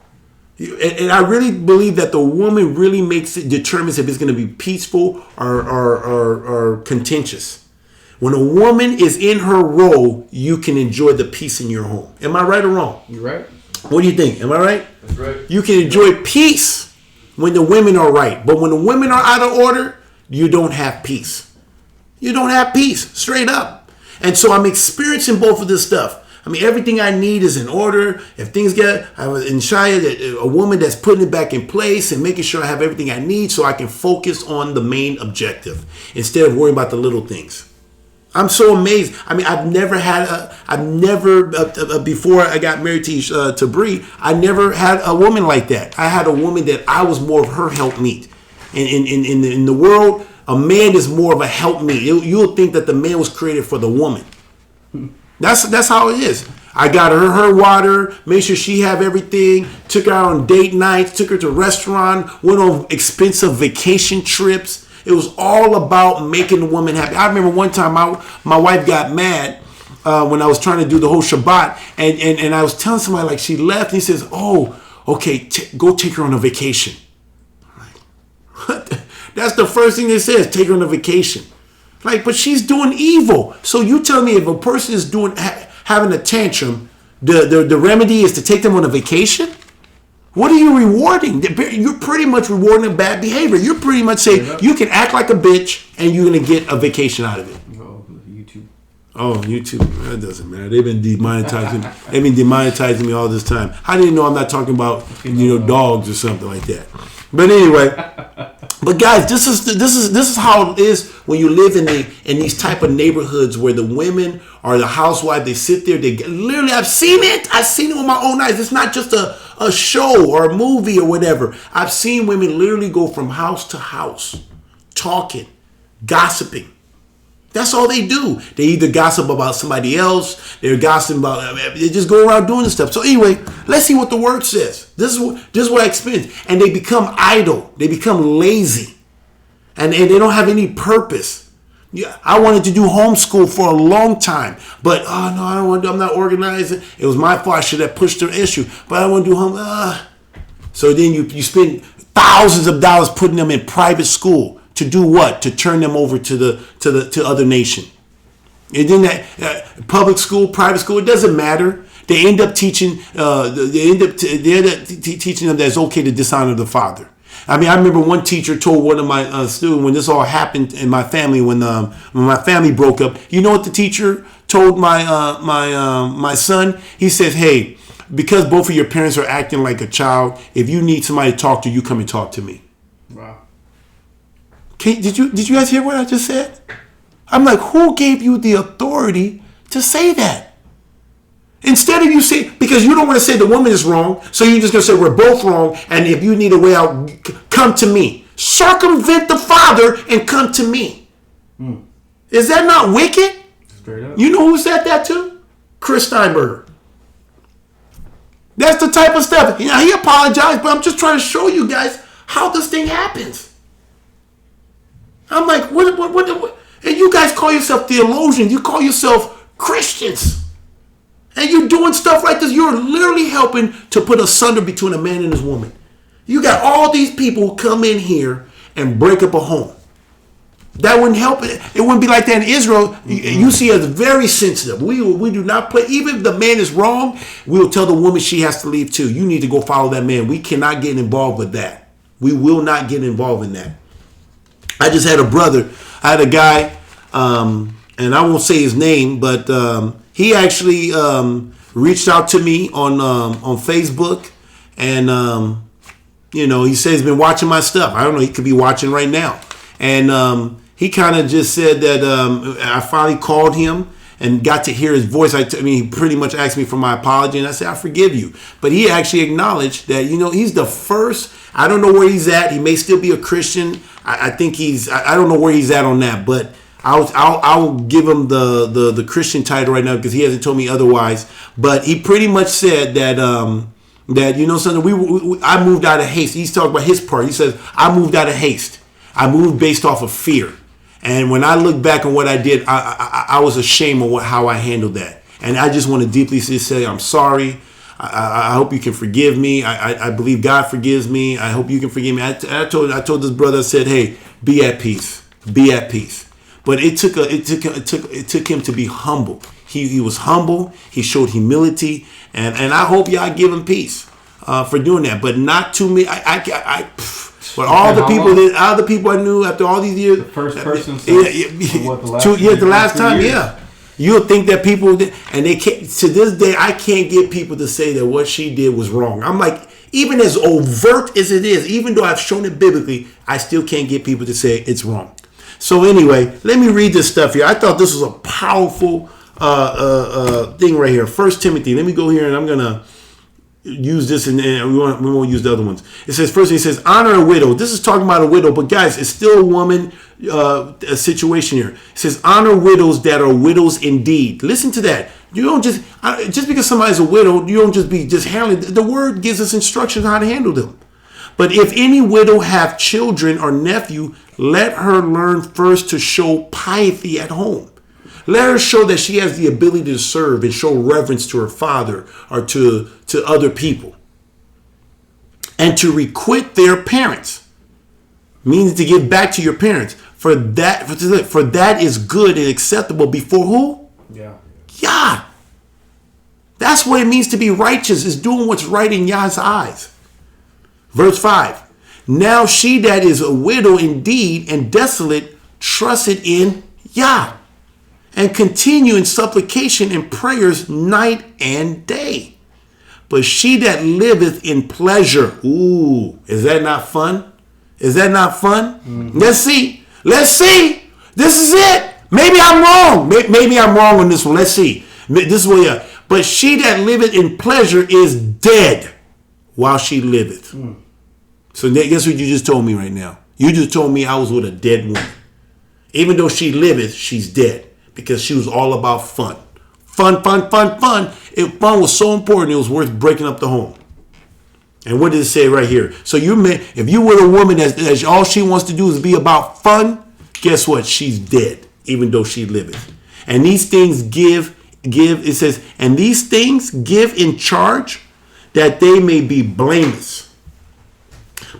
Speaker 4: And I really believe that the woman really determines if it's going to be peaceful or contentious. When a woman is in her role, you can enjoy the peace in your home. Am I right or wrong?
Speaker 5: You're right.
Speaker 4: What do you think? Am I right?
Speaker 5: That's right.
Speaker 4: You can enjoy peace when the women are right. But when the women are out of order, you don't have peace. You don't have peace, straight up. And so I'm experiencing both of this stuff. Everything I need is in order. If things I was in Shia, a woman that's putting it back in place and making sure I have everything I need so I can focus on the main objective instead of worrying about the little things. I'm so amazed. Before I got married to Bree, I never had a woman like that. I had a woman that I was more of her helpmeet. in the world, a man is more of a helpmeet. You'll think that the man was created for the woman. That's how it is. I got her water, made sure she have everything, took her out on date nights, took her to restaurant, went on expensive vacation trips. It was all about making the woman happy. I remember one time my wife got mad when I was trying to do the whole Shabbat, and I was telling somebody, like, she left, and he says, oh, okay, go take her on a vacation. I'm like, what? That's the first thing they says, take her on a vacation. Like, but she's doing evil. So you tell me, if a person is having a tantrum, the remedy is to take them on a vacation? What are you rewarding? You're pretty much rewarding bad behavior. You're pretty much saying you can act like a bitch and you're going to get a vacation out of it. Oh, YouTube. That doesn't matter. They've been demonetizing me all this time. How do you know I'm not talking about, dogs or something like that? But anyway, but guys, this is how it is when you live in these type of neighborhoods where the women are the housewife. They sit there. Literally, I've seen it with my own eyes. It's not just a show or a movie or whatever. I've seen women literally go from house to house, talking, gossiping. That's all they do. They either gossip about somebody else, they're gossiping about, they just go around doing this stuff. So anyway, let's see what the word says. This is what I experienced. And they become idle. They become lazy. And they don't have any purpose. Yeah, I wanted to do homeschool for a long time. But, no, I don't want to. I'm not organizing. It was my fault. I should have pushed the issue. But I want to do home. So then you spend thousands of dollars putting them in private school. To do what? To turn them over to other nation. And then that public school, private school, it doesn't matter. They end up teaching. They end up teaching them that it's okay to dishonor the father. I mean, I remember one teacher told one of my students when this all happened in my family, when my family broke up. You know what the teacher told my son? He says, "Hey, because both of your parents are acting like a child, if you need somebody to talk to, you come and talk to me." Wow. Did you guys hear what I just said? I'm like, who gave you the authority to say that? Instead of you say, because you don't want to say the woman is wrong, so you're just going to say we're both wrong, and if you need a way out, come to me. Circumvent the father and come to me. Is that not wicked? Straight up. You know who said that too? Chris Steinberger. That's the type of stuff. You know, he apologized, but I'm just trying to show you guys how this thing happens. I'm like, what? And you guys call yourself theologians. You call yourself Christians. And you're doing stuff like this. You're literally helping to put asunder between a man and his woman. You got all these people who come in here and break up a home. That wouldn't help it. It wouldn't be like that in Israel. You see us very sensitive. We do not play. Even if the man is wrong, we'll tell the woman she has to leave too. You need to go follow that man. We cannot get involved with that. We will not get involved in that. I just had a brother. I had a guy, and I won't say his name, but he actually reached out to me on Facebook, and he says he's been watching my stuff. I don't know. He could be watching right now, and he kind of just said that I finally called him and got to hear his voice. He pretty much asked me for my apology, and I said, I forgive you. But he actually acknowledged that, he's the first. I don't know where he's at. He may still be a Christian. I think I don't know where he's at on that, but I'll give him the Christian title right now because he hasn't told me otherwise. But he pretty much said that something. I moved out of haste. He's talking about his part. He says, I moved out of haste. I moved based off of fear. And when I look back on what I did, I was ashamed of how I handled that. And I just want to deeply say, I'm sorry. I hope you can forgive me. I believe God forgives me. I hope you can forgive me. I told this brother, I said, hey, be at peace. Be at peace. But it took him to be humble. He was humble. He showed humility. And I hope y'all give him peace for doing that. But not to me. But all the people I knew after all these years. The first person. The last time. Yeah. You'll think that people did, and they can't. To this day, I can't get people to say that what she did was wrong. I'm like, even as overt as it is, even though I've shown it biblically, I still can't get people to say it's wrong. So anyway, let me read this stuff here. I thought this was a powerful thing right here. 1 Timothy. Let me go here, and I'm gonna. use this and we won't use the other ones. It says, first it says, honor a widow. This is talking about a widow, but guys, it's still a woman a situation here. It says, honor widows that are widows indeed. Listen to that. You don't just because somebody's a widow, you don't just handling. The word gives us instructions on how to handle them. But if any widow have children or nephew, let her learn first to show piety at home. Let her show that she has the ability to serve and show reverence to her father or to other people. And to requite their parents. Means to give back to your parents. For that is good and acceptable before who? Yah. That's what it means to be righteous, is doing what's right in Yah's eyes. Verse 5. Now she that is a widow indeed and desolate trusted in Yah, and continue in supplication and prayers night and day. But she that liveth in pleasure, ooh, is that not fun? Is that not fun? Mm-hmm. Let's see. This is it. Maybe I'm wrong. Maybe I'm wrong on this one. Let's see. This is what we are. But she that liveth in pleasure is dead while she liveth. Mm. So guess what you just told me right now? You just told me I was with a dead woman. Even though she liveth, she's dead. Because she was all about fun. Fun. Fun was so important, it was worth breaking up the home. And what did it say right here? So if you were a woman that all she wants to do is be about fun, guess what? She's dead, even though she liveth. And these things give, it says, and these things give in charge that they may be blameless.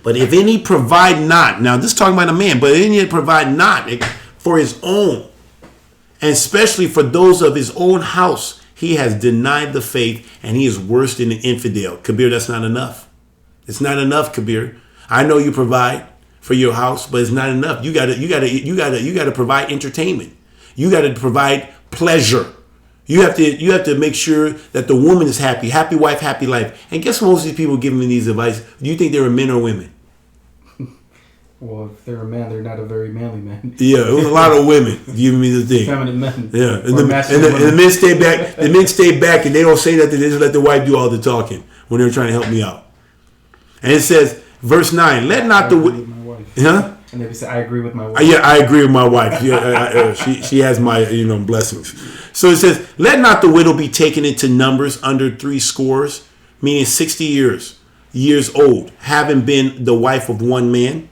Speaker 4: But if any provide not, now this is talking about a man, but if any provide not for his own, and especially for those of his own house, he has denied the faith, and he is worse than an infidel. Kabir, that's not enough. It's not enough, Kabir. I know you provide for your house, but it's not enough. You gotta provide entertainment. You gotta provide pleasure. You have to make sure that the woman is happy. Happy wife, happy life. And guess what most of these people giving me these advice? Do you think they're men or women?
Speaker 5: Well, if they're a man, they're not a very manly man.
Speaker 4: Yeah, it was a lot of women giving me the thing.
Speaker 5: Feminine men.
Speaker 4: Yeah, and the men stay back. The men stay back, and they don't say nothing. They just let the wife do all the talking when they're trying to help me out. And it says, verse 9, let not the wife. Huh?
Speaker 5: And they say, I agree with my wife.
Speaker 4: Yeah, I agree with my wife. Yeah, she has my blessings. So it says, let not the widow be taken into numbers under 60, meaning 60 years old, having been the wife of one man.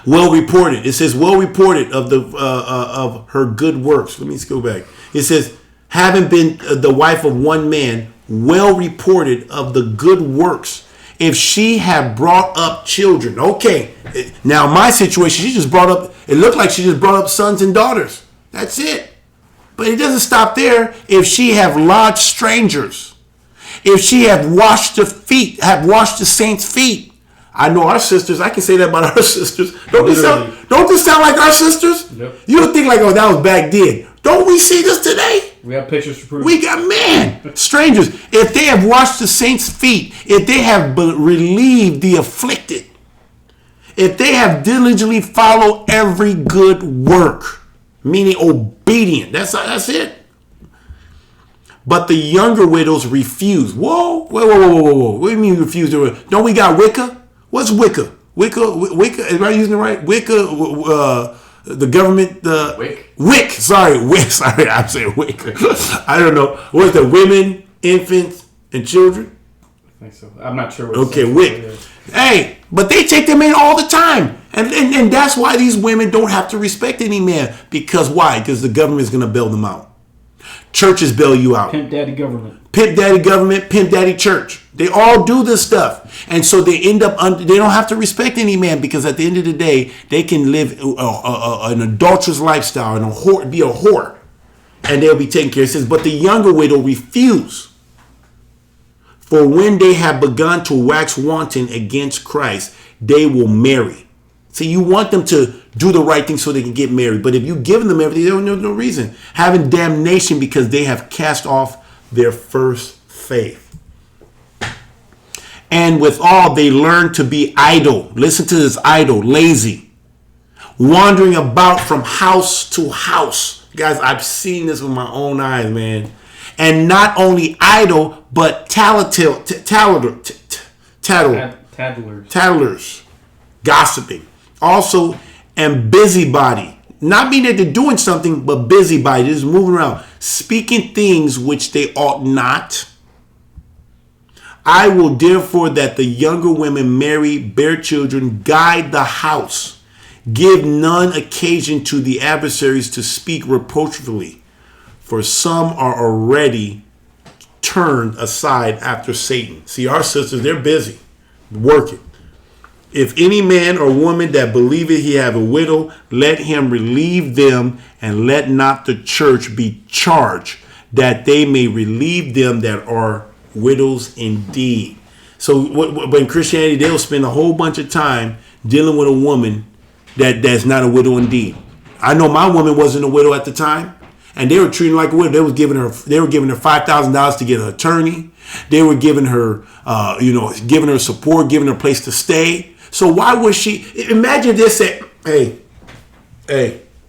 Speaker 4: Well reported. It says well reported of her good works. Let me go back. It says having been the wife of one man, well reported of the good works. If she had brought up children. Okay. Now my situation, she just brought up. It looked like she just brought up sons and daughters. That's it. But it doesn't stop there. If she have lodged strangers. If she have washed the saints' feet. I know our sisters. I can say that about our sisters. Don't this sound like our sisters? Yep. You don't think like, oh, that was back then. Don't we see this today?
Speaker 5: We have pictures to prove.
Speaker 4: We got strangers. If they have washed the saints' feet, if they have relieved the afflicted, if they have diligently followed every good work, meaning obedient. That's it. But the younger widows refuse. Whoa. What do you mean refuse? Don't we got Wicca? What's Wicca? Wicca, am I using it right? Wicca, the government, WIC. Sorry, I'm saying Wicca. I don't know. What's the women, infants, and children?
Speaker 5: I think so. I'm not sure.
Speaker 4: Okay, WIC. Hey, but they take them in all the time. And that's why these women don't have to respect any man. Because why? Because the government is going to bail them out. Churches bail you out.
Speaker 5: Pimp daddy government.
Speaker 4: Pimp daddy government, pimp daddy church. They all do this stuff. And so they end up, they don't have to respect any man because at the end of the day, they can live an adulterous lifestyle and be a whore. And they'll be taken care of. It says, but the younger widow refuse. For when they have begun to wax wanton against Christ, they will marry. See, you want them to do the right thing so they can get married. But if you give them everything, they don't know no reason. Having damnation because they have cast off their first faith. And withal, they learn to be idle. Listen to this, idle, lazy. Wandering about from house to house. Guys, I've seen this with my own eyes, man. and not only idle, but tattlers, gossiping. Also, and busybody. Not meaning that they're doing something, but busybody. Just moving around, speaking things which they ought not. I will therefore that the younger women marry, bear children, guide the house, give none occasion to the adversaries to speak reproachfully, for some are already turned aside after Satan. See, our sisters, they're busy working. If any man or woman that believeth he have a widow, let him relieve them, and let not the church be charged, that they may relieve them that are widows indeed. So when Christianity, they'll spend a whole bunch of time dealing with a woman that's not a widow indeed. I know my woman wasn't a widow at the time, and they were treating her like a widow. They were giving her $5,000 to get an attorney. They were giving her, giving her support, giving her a place to stay. So why was she? Imagine this: say, hey,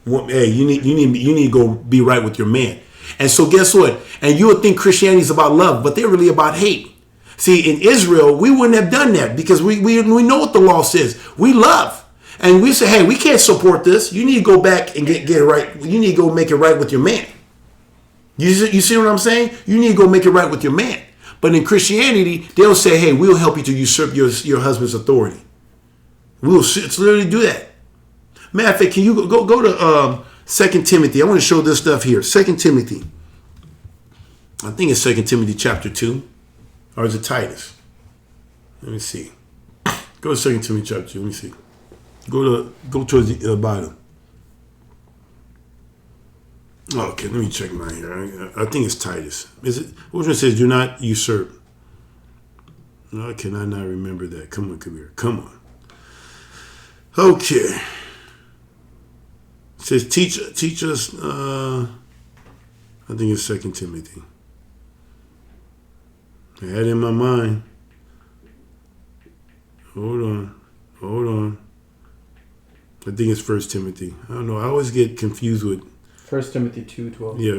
Speaker 4: you need to go be right with your man. And so guess what? And you would think Christianity is about love, but they're really about hate. See, in Israel, we wouldn't have done that because we know what the law says. We love. And we say, hey, we can't support this. You need to go back and get it right. You need to go make it right with your man. You see what I'm saying? You need to go make it right with your man. But in Christianity, they'll say, hey, we'll help you to usurp your husband's authority. We'll literally do that. Matter of fact, can you go to 2 Timothy? I want to show this stuff here. 2 Timothy. I think it's 2 Timothy chapter 2. Or is it Titus? Let me see. Go to 2 Timothy chapter 2. Let me see. Go towards the bottom. Okay, let me check mine here. I think it's Titus. Is it? Which one says, do not usurp? No, I cannot not remember that. Come on, Kabir. Come on. Okay. It says, teach us, I think it's 2 Timothy. I had it in my mind. Hold on. I think it's 1 Timothy. I don't know. I always get confused with
Speaker 5: 1 Timothy 2:12.
Speaker 4: Yeah.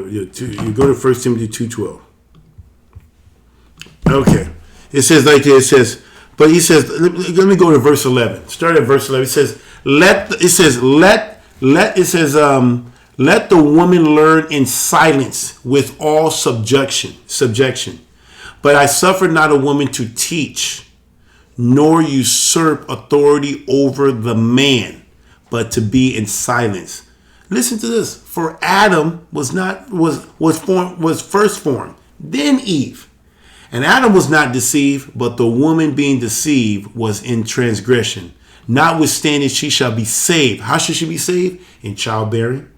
Speaker 4: You go to 1 Timothy 2:12. Okay. It says like this. It says, but he says, let me go to verse 11. Start at verse 11. It says, let the woman learn in silence with all subjection. But I suffer not a woman to teach, nor usurp authority over the man, but to be in silence. Listen to this. For Adam was first formed, then Eve. And Adam was not deceived, but the woman being deceived was in transgression. Notwithstanding, she shall be saved. How should she be saved? In childbearing,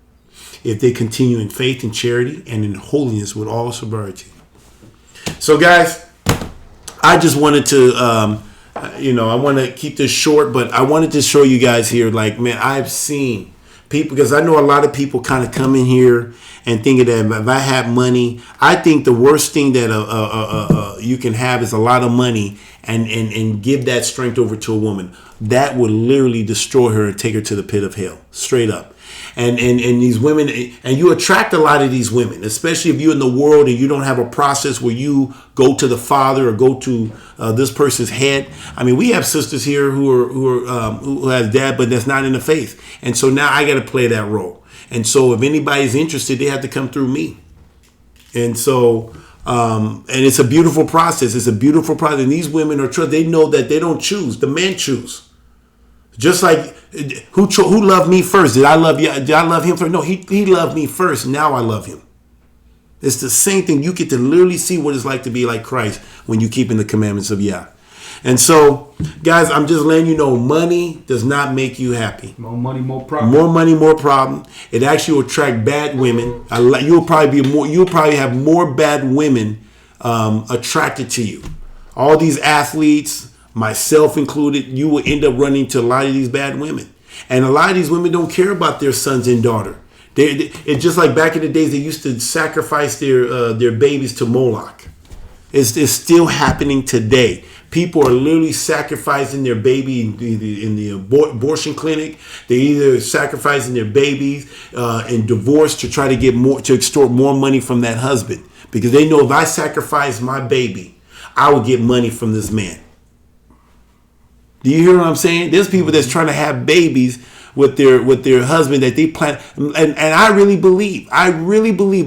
Speaker 4: if they continue in faith and charity and in holiness with all sobriety. So, guys, I just wanted to, I want to keep this short, but I wanted to show you guys here, like, man, I've seen people, because I know a lot of people kind of come in here and thinking that if I have money, I think the worst thing that you can have is a lot of money and give that strength over to a woman. That would literally destroy her and take her to the pit of hell, straight up. And these women, and you attract a lot of these women, especially if you're in the world and you don't have a process where you go to the Father or go to this person's head. I mean, we have sisters here who has dad, but that's not in the faith. And so now I got to play that role. And so if anybody's interested, they have to come through me. And so, and it's a beautiful process. It's a beautiful process. And these women they know that they don't choose. The men choose. Just like who loved me first? Did I love you? Did I love him first? No, he loved me first. Now I love him. It's the same thing. You get to literally see what it's like to be like Christ when you keep in the commandments of Yah. And so, guys, I'm just letting you know, money does not make you happy.
Speaker 5: More money, more problem.
Speaker 4: More money, more problem. It actually will attract bad women. You'll probably have more bad women attracted to you. All these athletes, myself included, you will end up running to a lot of these bad women. And a lot of these women don't care about their sons and daughter. It's just like back in the days, they used to sacrifice their babies to Moloch. It's still happening today. People are literally sacrificing their baby in the abortion clinic. They're either sacrificing their babies in divorce to try to get more, to extort more money from that husband. because they know if I sacrifice my baby, I will get money from this man. Do you hear what I'm saying? There's people that's trying to have babies with their husband that they plan, and I really believe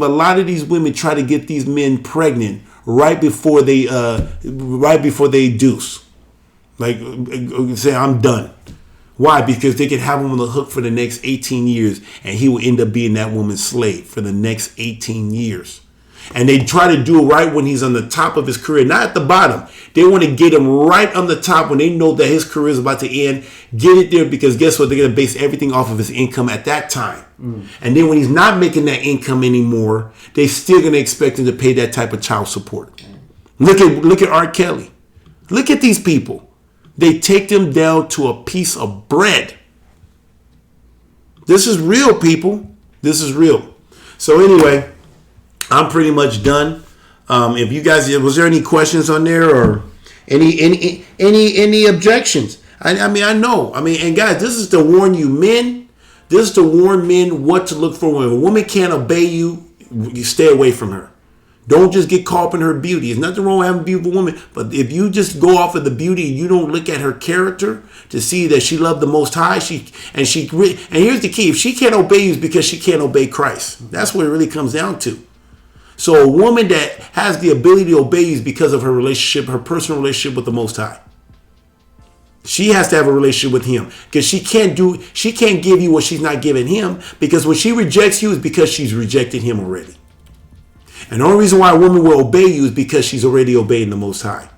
Speaker 4: a lot of these women try to get these men pregnant right before they deuce, like say I'm done. Why? Because they can have him on the hook for the next 18 years, and he will end up being that woman's slave for the next 18 years. And they try to do it right when he's on the top of his career, not at the bottom. They want to get him right on the top when they know that his career is about to end. Get it there, because guess what? They're going to base everything off of his income at that time. And then when he's not making that income anymore, they're still going to expect him to pay that type of child support. Look at R. Kelly. Look at these people. They take them down to a piece of bread. This is real, people. This is real. So anyway, I'm pretty much done. If you guys, was there any questions on there or any objections? I mean, I know. I mean, and guys, this is to warn you men. This is to warn men what to look for. When a woman can't obey you, you stay away from her. Don't just get caught up in her beauty. There's nothing wrong with having a beautiful woman, but if you just go off of the beauty and you don't look at her character to see that she loved the Most High, and here's the key: if she can't obey you, it's because she can't obey Christ. That's what it really comes down to. So a woman that has the ability to obey you is because of her relationship, her personal relationship with the Most High. She has to have a relationship with him, because she can't give you what she's not giving him, because when she rejects you, it's because she's rejected him already. And the only reason why a woman will obey you is because she's already obeying the Most High.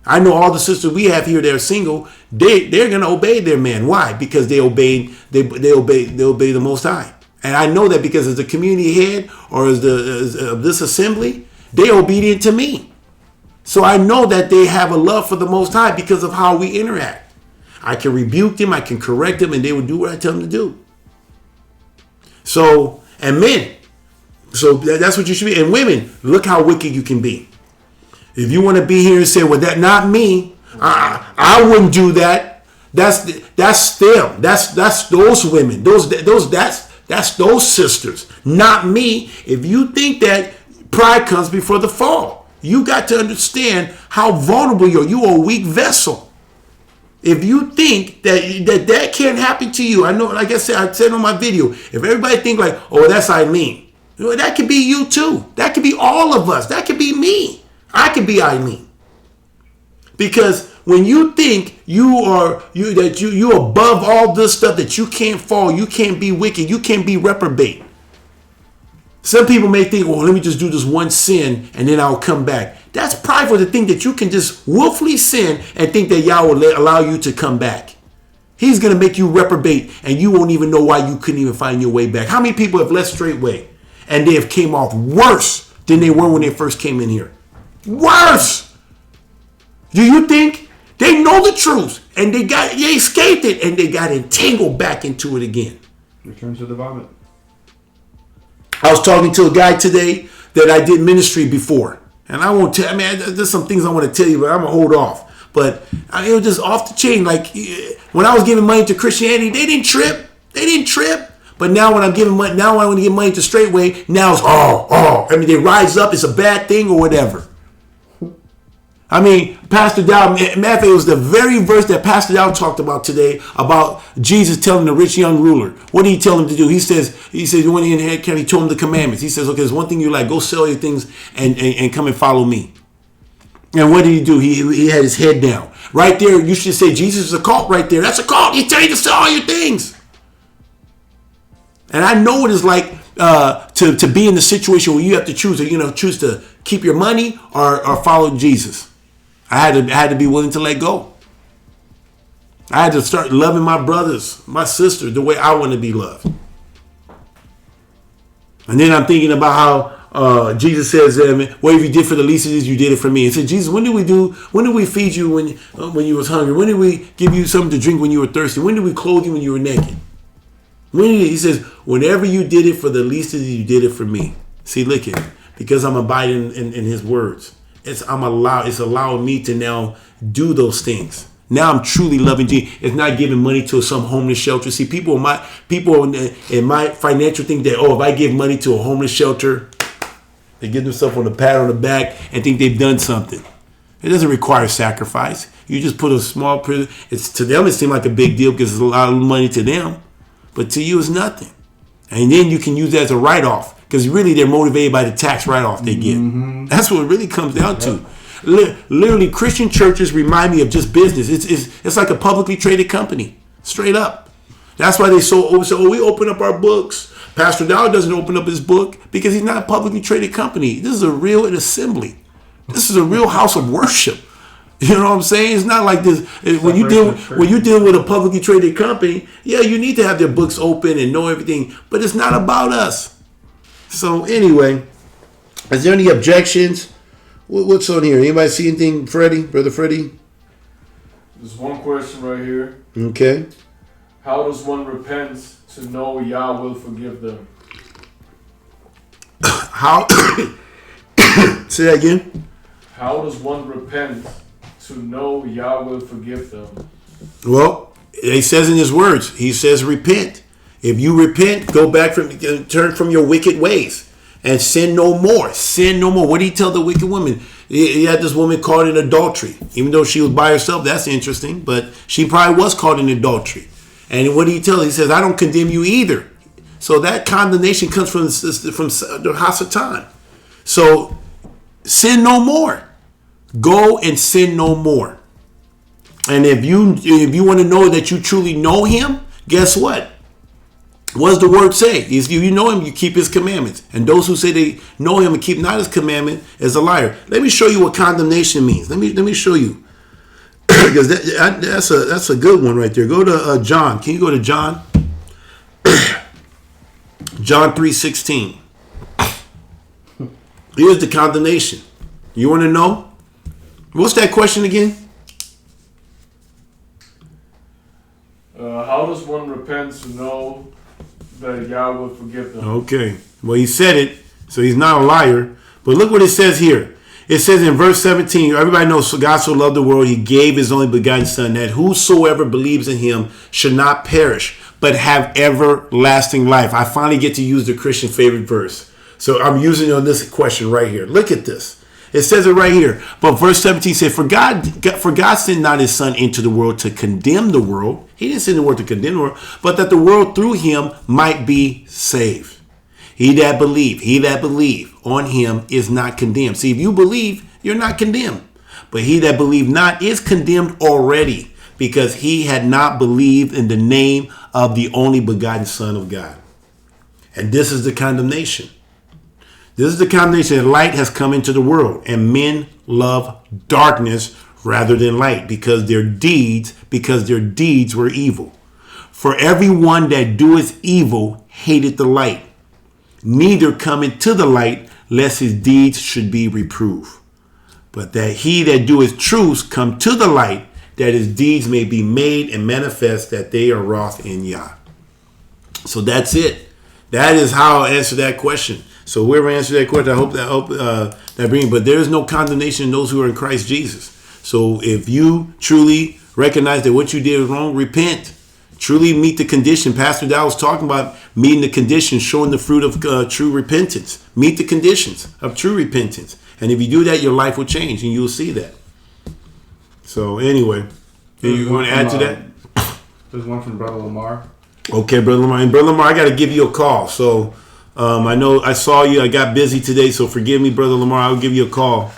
Speaker 4: I know all the sisters we have here that are single, they're going to obey their man. Why? Because they obey the Most High. And I know that because as the community head or as this assembly, they're obedient to me. So I know that they have a love for the Most High because of how we interact. I can rebuke them, I can correct them, and they will do what I tell them to do. So, and men, so that's what you should be. And women, look how wicked you can be. If you want to be here and say, well, that not me, I wouldn't do that. That's them. That's those women. That's those sisters. Not me. If you think that, pride comes before the fall. You got to understand how vulnerable you are. You are a weak vessel. If you think that can't happen to you, I know, like I said on my video, if everybody think like, oh, that's Eileen. That could be you too. That could be all of us. That could be me. I could be Eileen. Because when you think you above all this stuff, that you can't fall, you can't be wicked, you can't be reprobate. Some people may think, well, let me just do this one sin and then I'll come back. That's prideful to think that you can just willfully sin and think that Yah will allow you to come back. He's going to make you reprobate and you won't even know why you couldn't even find your way back. How many people have left straight way and they have came off worse than they were when they first came in here? Worse! Do you think they know the truth and they escaped it and they got entangled back into it again?
Speaker 5: Return to the vomit.
Speaker 4: I was talking to a guy today that I did ministry before. And I won't tell, there's some things I want to tell you, but I'm going to hold off. But it was just off the chain. Like when I was giving money to Christianity, they didn't trip. But now when I'm giving money, now I want to give money to Straightway, now it's, they rise up, it's a bad thing or whatever. Pastor Dow, it was the very verse that Pastor Dow talked about today about Jesus telling the rich young ruler. What did he tell him to do? He says, when he had, he told him the commandments. He says, okay, there's one thing you like, go sell your things and come and follow me. And what did he do? He had his head down. Right there, you should say Jesus is a cult right there. That's a cult. He tell you to sell all your things. And I know what it's like to be in the situation where you have to choose to keep your money or follow Jesus. I had to be willing to let go. I had to start loving my brothers, my sisters, the way I want to be loved. And then I'm thinking about how Jesus says, whatever you did for the least of these, you did it for me. And said, Jesus, when did we feed you when you was hungry? When did we give you something to drink when you were thirsty? When did we clothe you when you were naked? He says, whenever you did it for the least of these, you did it for me. See, look at it. Because I'm abiding in his words. It's allowing me to now do those things. Now I'm truly loving Jesus. It's not giving money to some homeless shelter. See, people in my financial think that, if I give money to a homeless shelter, They give themselves on a pat on the back and think they've done something. It doesn't require sacrifice. You just put a small prison. It's to them it seems like a big deal because it's a lot of money to them, but to you it's nothing. And then you can use that as a write-off because really they're motivated by the tax write-off they get. That's what it really comes down to. Literally, Christian churches remind me of just business. It's like a publicly traded company, straight up. That's why they we open up our books. Pastor Dow doesn't open up his book because he's not a publicly traded company. This is a real assembly. This is a real house of worship. You know what I'm saying? It's not like this. When you deal with a publicly traded company, yeah, you need to have their books open and know everything, but it's not about us. So anyway, is there any objections? What's on here? Anybody see anything, Freddie? Brother Freddie?
Speaker 6: There's one question right here.
Speaker 4: Okay.
Speaker 6: How does one repent to know Yah will forgive them?
Speaker 4: How? Say that again.
Speaker 6: How does one repent to know Yah will forgive them?
Speaker 4: Well, he says in his words, he says, repent. If you repent, go back turn from your wicked ways and sin no more. Sin no more. What did he tell the wicked woman? He had this woman caught in adultery. Even though she was by herself, that's interesting. But she probably was caught in adultery. And what did he tell her? He says, I don't condemn you either. So that condemnation comes from the Hasatan. So sin no more. Go and sin no more. And if you want to know that you truly know him, guess what? What does the word say? If you know him, you keep his commandments. And those who say they know him and keep not his commandment is a liar. Let me show you what condemnation means. Let me show you. Because that's a good one right there. Go to John. Can you go to John? John 3:16. Here's the condemnation. You want to know? What's that question again?
Speaker 6: How does one repent to know that Yah will forgive them?
Speaker 4: Okay. Well, he said it, so he's not a liar. But look what it says here. It says in verse 17, everybody knows God so loved the world, he gave his only begotten son, that whosoever believes in him should not perish, but have everlasting life. I finally get to use the Christian favorite verse. So I'm using it on this question right here. Look at this. It says it right here. But verse 17 said, For God sent not his son into the world to condemn the world. He didn't send the world to condemn the world, but that the world through him might be saved. He that believe on him is not condemned. See, if you believe, you're not condemned. But he that believe not is condemned already, because he had not believed in the name of the only begotten Son of God. And this is the condemnation. This is the condemnation that light has come into the world, and men love darkness rather than light, because their deeds were evil. For everyone that doeth evil hated the light, neither cometh to the light, lest his deeds should be reproved. But that he that doeth truth come to the light, that his deeds may be made and manifest, that they are wrought in Yah. So that's it. That is how I'll answer that question. So whoever answered that question, I hope that brings. But there is no condemnation in those who are in Christ Jesus. So if you truly recognize that what you did was wrong, repent. Truly meet the condition. Pastor Dow was talking about meeting the conditions, showing the fruit of true repentance. Meet the conditions of true repentance. And if you do that, your life will change, and you'll see that. So anyway, you want to add to that?
Speaker 5: There's one from Brother Lamar.
Speaker 4: Okay, Brother Lamar. And Brother Lamar, I got to give you a call. So I know I saw you. I got busy today, so forgive me, Brother Lamar. I'll give you a call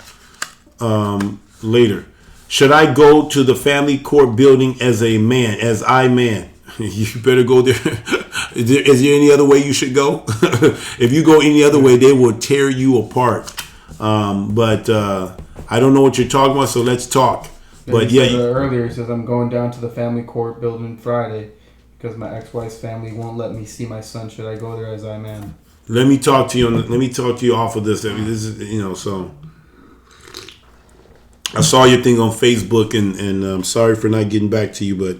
Speaker 4: later. Should I go to the family court building as I man? You better go there. Is there any other way you should go? If you go any other way, they will tear you apart. But I don't know what you're talking about, so let's talk. But yeah,
Speaker 5: earlier he says I'm going down to the family court building Friday because my ex-wife's family won't let me see my son. Should I go there as I man?
Speaker 4: Let me talk to you. Let me talk to you off of this. I mean, this is so. I saw your thing on Facebook, and I'm sorry for not getting back to you, but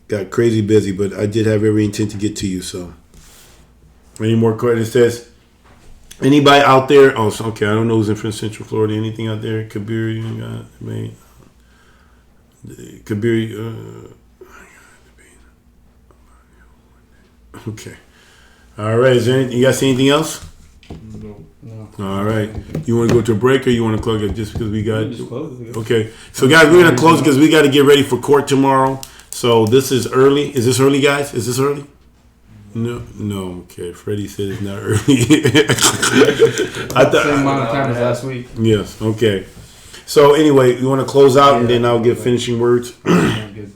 Speaker 4: got crazy busy. But I did have every intent to get to you. So, any more questions? It says, anybody out there? Oh, okay. I don't know who's in Central Florida. Anything out there? Kabir, you got me. Kabir. Okay. All right. Is there anything? You guys see anything else?
Speaker 6: No.
Speaker 5: No.
Speaker 4: All right. You want to go to a break or you want to close it just because we got...
Speaker 5: Just close it.
Speaker 4: Okay. So, guys, we're going to close because we got to get ready for court tomorrow. So, this is early. Is this early, guys? Is this early? No. Okay. Freddie said it's not early.
Speaker 5: Same amount of time as last week.
Speaker 4: Yes. Okay. So, anyway, you want to close out and then I'll give finishing words?
Speaker 5: Good.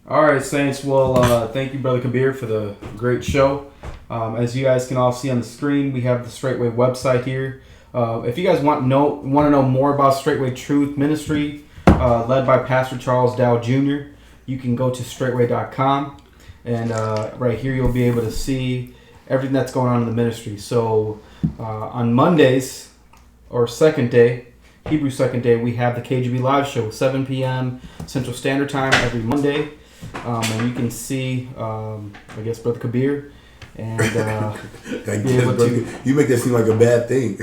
Speaker 5: All right, Saints. Well, thank you, Brother Kabir, for the great show. As you guys can all see on the screen, we have the Straightway website here. If you guys want to know more about Straightway Truth Ministry, led by Pastor Charles Dow Jr., you can go to straightway.com. And right here, you'll be able to see everything that's going on in the ministry. So on Mondays, or Hebrew second day, we have the KGB Live Show, 7 p.m. Central Standard Time every Monday. And you can see, I guess, Brother Kabir. And be able to...
Speaker 4: You make that seem like a bad thing.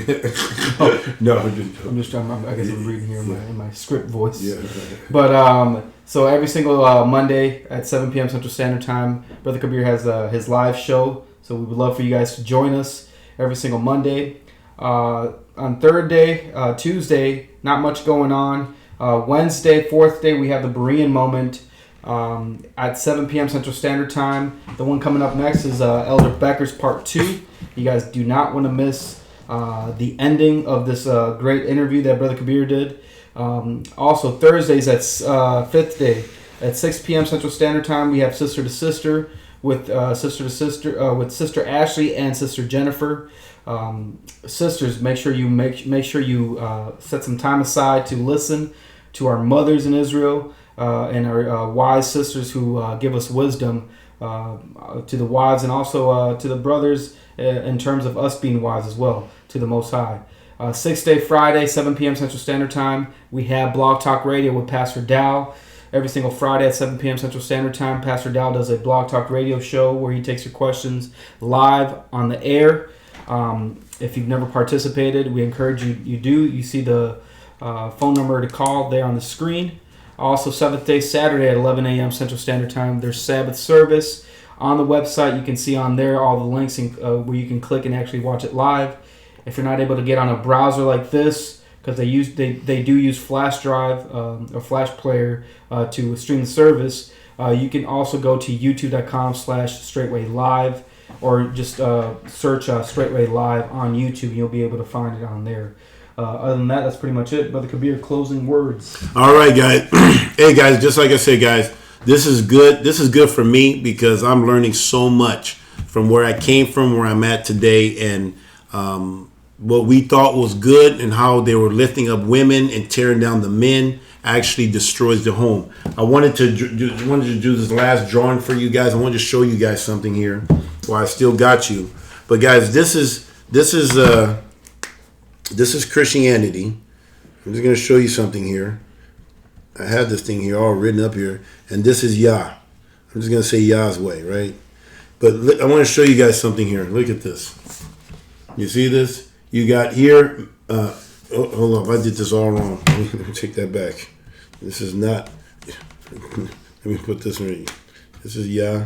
Speaker 4: No,
Speaker 5: I'm just trying. I guess I'm reading here in my script voice.
Speaker 4: Yeah.
Speaker 5: But so every single Monday at 7 p.m. Central Standard Time, Brother Kabir has his live show. So we would love for you guys to join us every single Monday. On Tuesday, not much going on. Wednesday, fourth day, we have the Berean moment. At 7 p.m. Central Standard Time. The one coming up next is Elder Becker's Part 2. You guys do not want to miss the ending of this great interview that Brother Kabir did. Also, Thursdays at fifth day at 6 p.m. Central Standard Time, we have Sister to Sister with Sister Ashley and Sister Jennifer. Sisters, make sure you set some time aside to listen to our mothers in Israel. And our wise sisters who give us wisdom to the wives and also to the brothers in terms of us being wise as well to the Most High. 6th day Friday, 7 p.m. Central Standard Time, we have Blog Talk Radio with Pastor Dow. Every single Friday at 7 p.m. Central Standard Time, Pastor Dow does a Blog Talk Radio show where he takes your questions live on the air. If you've never participated, we encourage you do. You see the phone number to call there on the screen. Also, 7th day Saturday at 11 a.m. Central Standard Time, there's Sabbath service. On the website, you can see on there all the links where you can click and actually watch it live. If you're not able to get on a browser like this, because they do use flash drive or flash player to stream the service, you can also go to youtube.com/straightwaylive or just search Straightway Live on YouTube. You'll be able to find it on there. Other than that, that's pretty much it. Brother Kabir, closing words.
Speaker 4: All right, guys. Hey, guys, just like I said, guys, this is good. This is good for me because I'm learning so much from where I came from, where I'm at today, and what we thought was good and how they were lifting up women and tearing down the men actually destroys the home. I wanted to do this last drawing for you guys. I wanted to show you guys something here while I still got you. But, guys, this is Christianity. I'm just going to show you something here. I have this thing here all written up here. And this is Yah. I'm just going to say Yah's way, right? But I want to show you guys something here. Look at this. You see this? You got here. Hold on. I did this all wrong. Let me take that back. This is not. Let me put this in. This is Yah.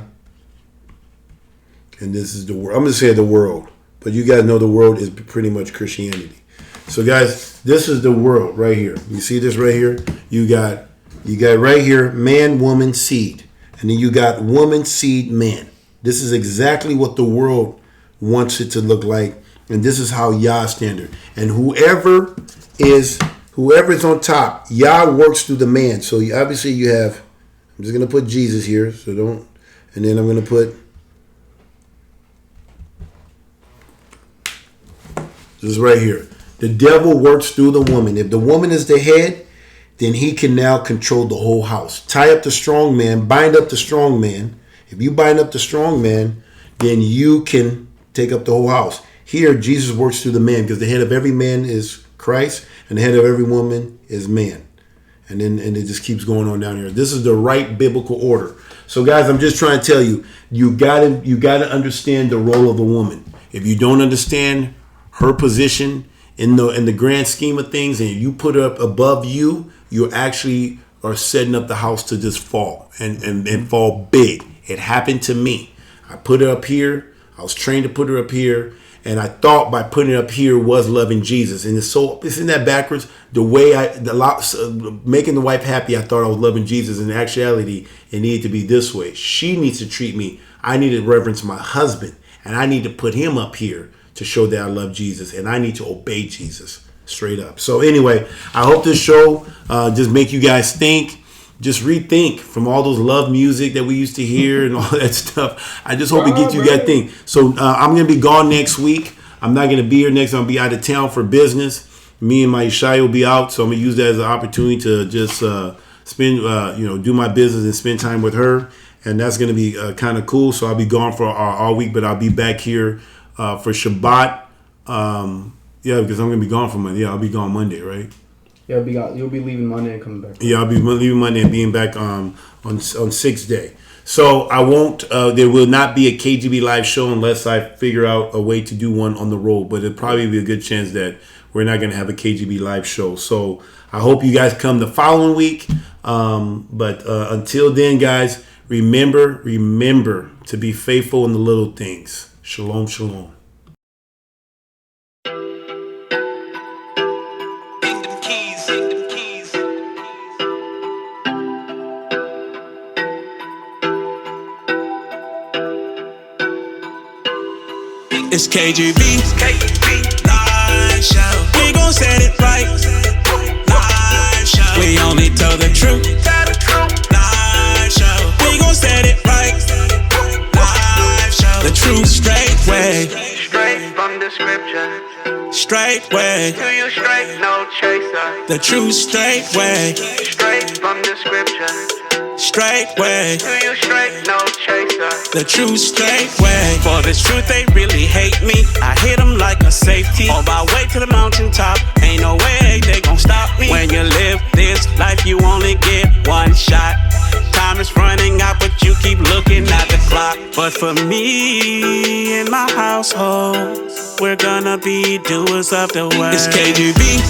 Speaker 4: And this is the world. I'm going to say the world. But you guys know the world is pretty much Christianity. So, guys, this is the world right here. You see this right here? You got right here, man, woman, seed. And then you got woman, seed, man. This is exactly what the world wants it to look like. And this is how Yah standard. And whoever is on top, Yah works through the man. So obviously you have, I'm just going to put Jesus here. So don't, and then I'm going to put, this is right here. The devil works through the woman. If the woman is the head, then he can now control the whole house. Tie up the strong man, bind up the strong man. If you bind up the strong man, then you can take up the whole house. Here, Jesus works through the man because the head of every man is Christ and the head of every woman is man. And it just keeps going on down here. This is the right biblical order. So, guys, I'm just trying to tell you, you gotta understand the role of a woman. If you don't understand her position in the grand scheme of things, and you put her up above you actually are setting up the house to just fall and fall big. It happened to me. I put her up here I was trained to put her up here. And I thought by putting it up here was loving Jesus. And isn't that backwards? The way making the wife happy, I thought I was loving Jesus. In actuality, it needed to be this way. She needs to treat me. I need to reverence my husband. And I need to put him up here to show that I love Jesus. And I need to obey Jesus straight up. So anyway, I hope this show just make you guys think. Just rethink from all those love music that we used to hear and all that stuff. I just hope it gets you guys think. So I'm going to be gone next week. I'm not going to be here next. I'll be out of town for business. Me and my Ishai will be out. So I'm going to use that as an opportunity to just spend, do my business and spend time with her. And that's going to be kind of cool. So I'll be gone for all week, but I'll be back here for Shabbat. Because I'm going to be gone for Monday. Yeah, I'll be gone Monday, right?
Speaker 5: Yeah, you'll be leaving Monday and coming back.
Speaker 4: Yeah, I'll be leaving Monday and being back on 6th day. So I won't. There will not be a KGB Live Show unless I figure out a way to do one on the road. But it'll probably be a good chance that we're not going to have a KGB Live Show. So I hope you guys come the following week. But until then, guys, remember to be faithful in the little things. Shalom, shalom.
Speaker 1: It's KGB Live Show. We gon' set it right. Live Show. We only tell the truth. Live Show. We gon' set it right. Live Show. The truth straight way.
Speaker 2: Straight from the scripture.
Speaker 1: Straight way.
Speaker 2: To you straight, no chaser.
Speaker 1: The truth straight way.
Speaker 2: Straight from the scripture.
Speaker 1: Straight way.
Speaker 2: To you straight, no chaser.
Speaker 1: The true straight way. For this truth, they really hate me. I hit them like a safety. On my way to the mountaintop, ain't no way they gon' stop me. When you live this life, you only get one shot. Time is running out, but you keep looking at the clock. But for me and my household, we're gonna be doers of the word. It's KGB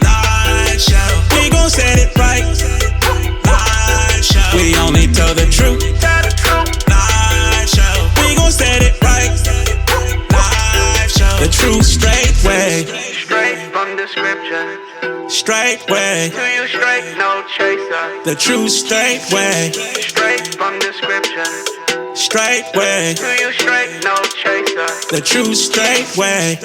Speaker 1: Live Show. We gon' set it right. Live Show. We only tell the truth. Live Show. We gon' set it right. Live Show. The true straight way.
Speaker 2: Straight from the scripture.
Speaker 1: Straight way.
Speaker 2: To you straight, no chaser.
Speaker 1: The true straight way.
Speaker 2: Straight from the scripture.
Speaker 1: Straight way.
Speaker 2: To you straight, no chaser.
Speaker 1: The true straight way.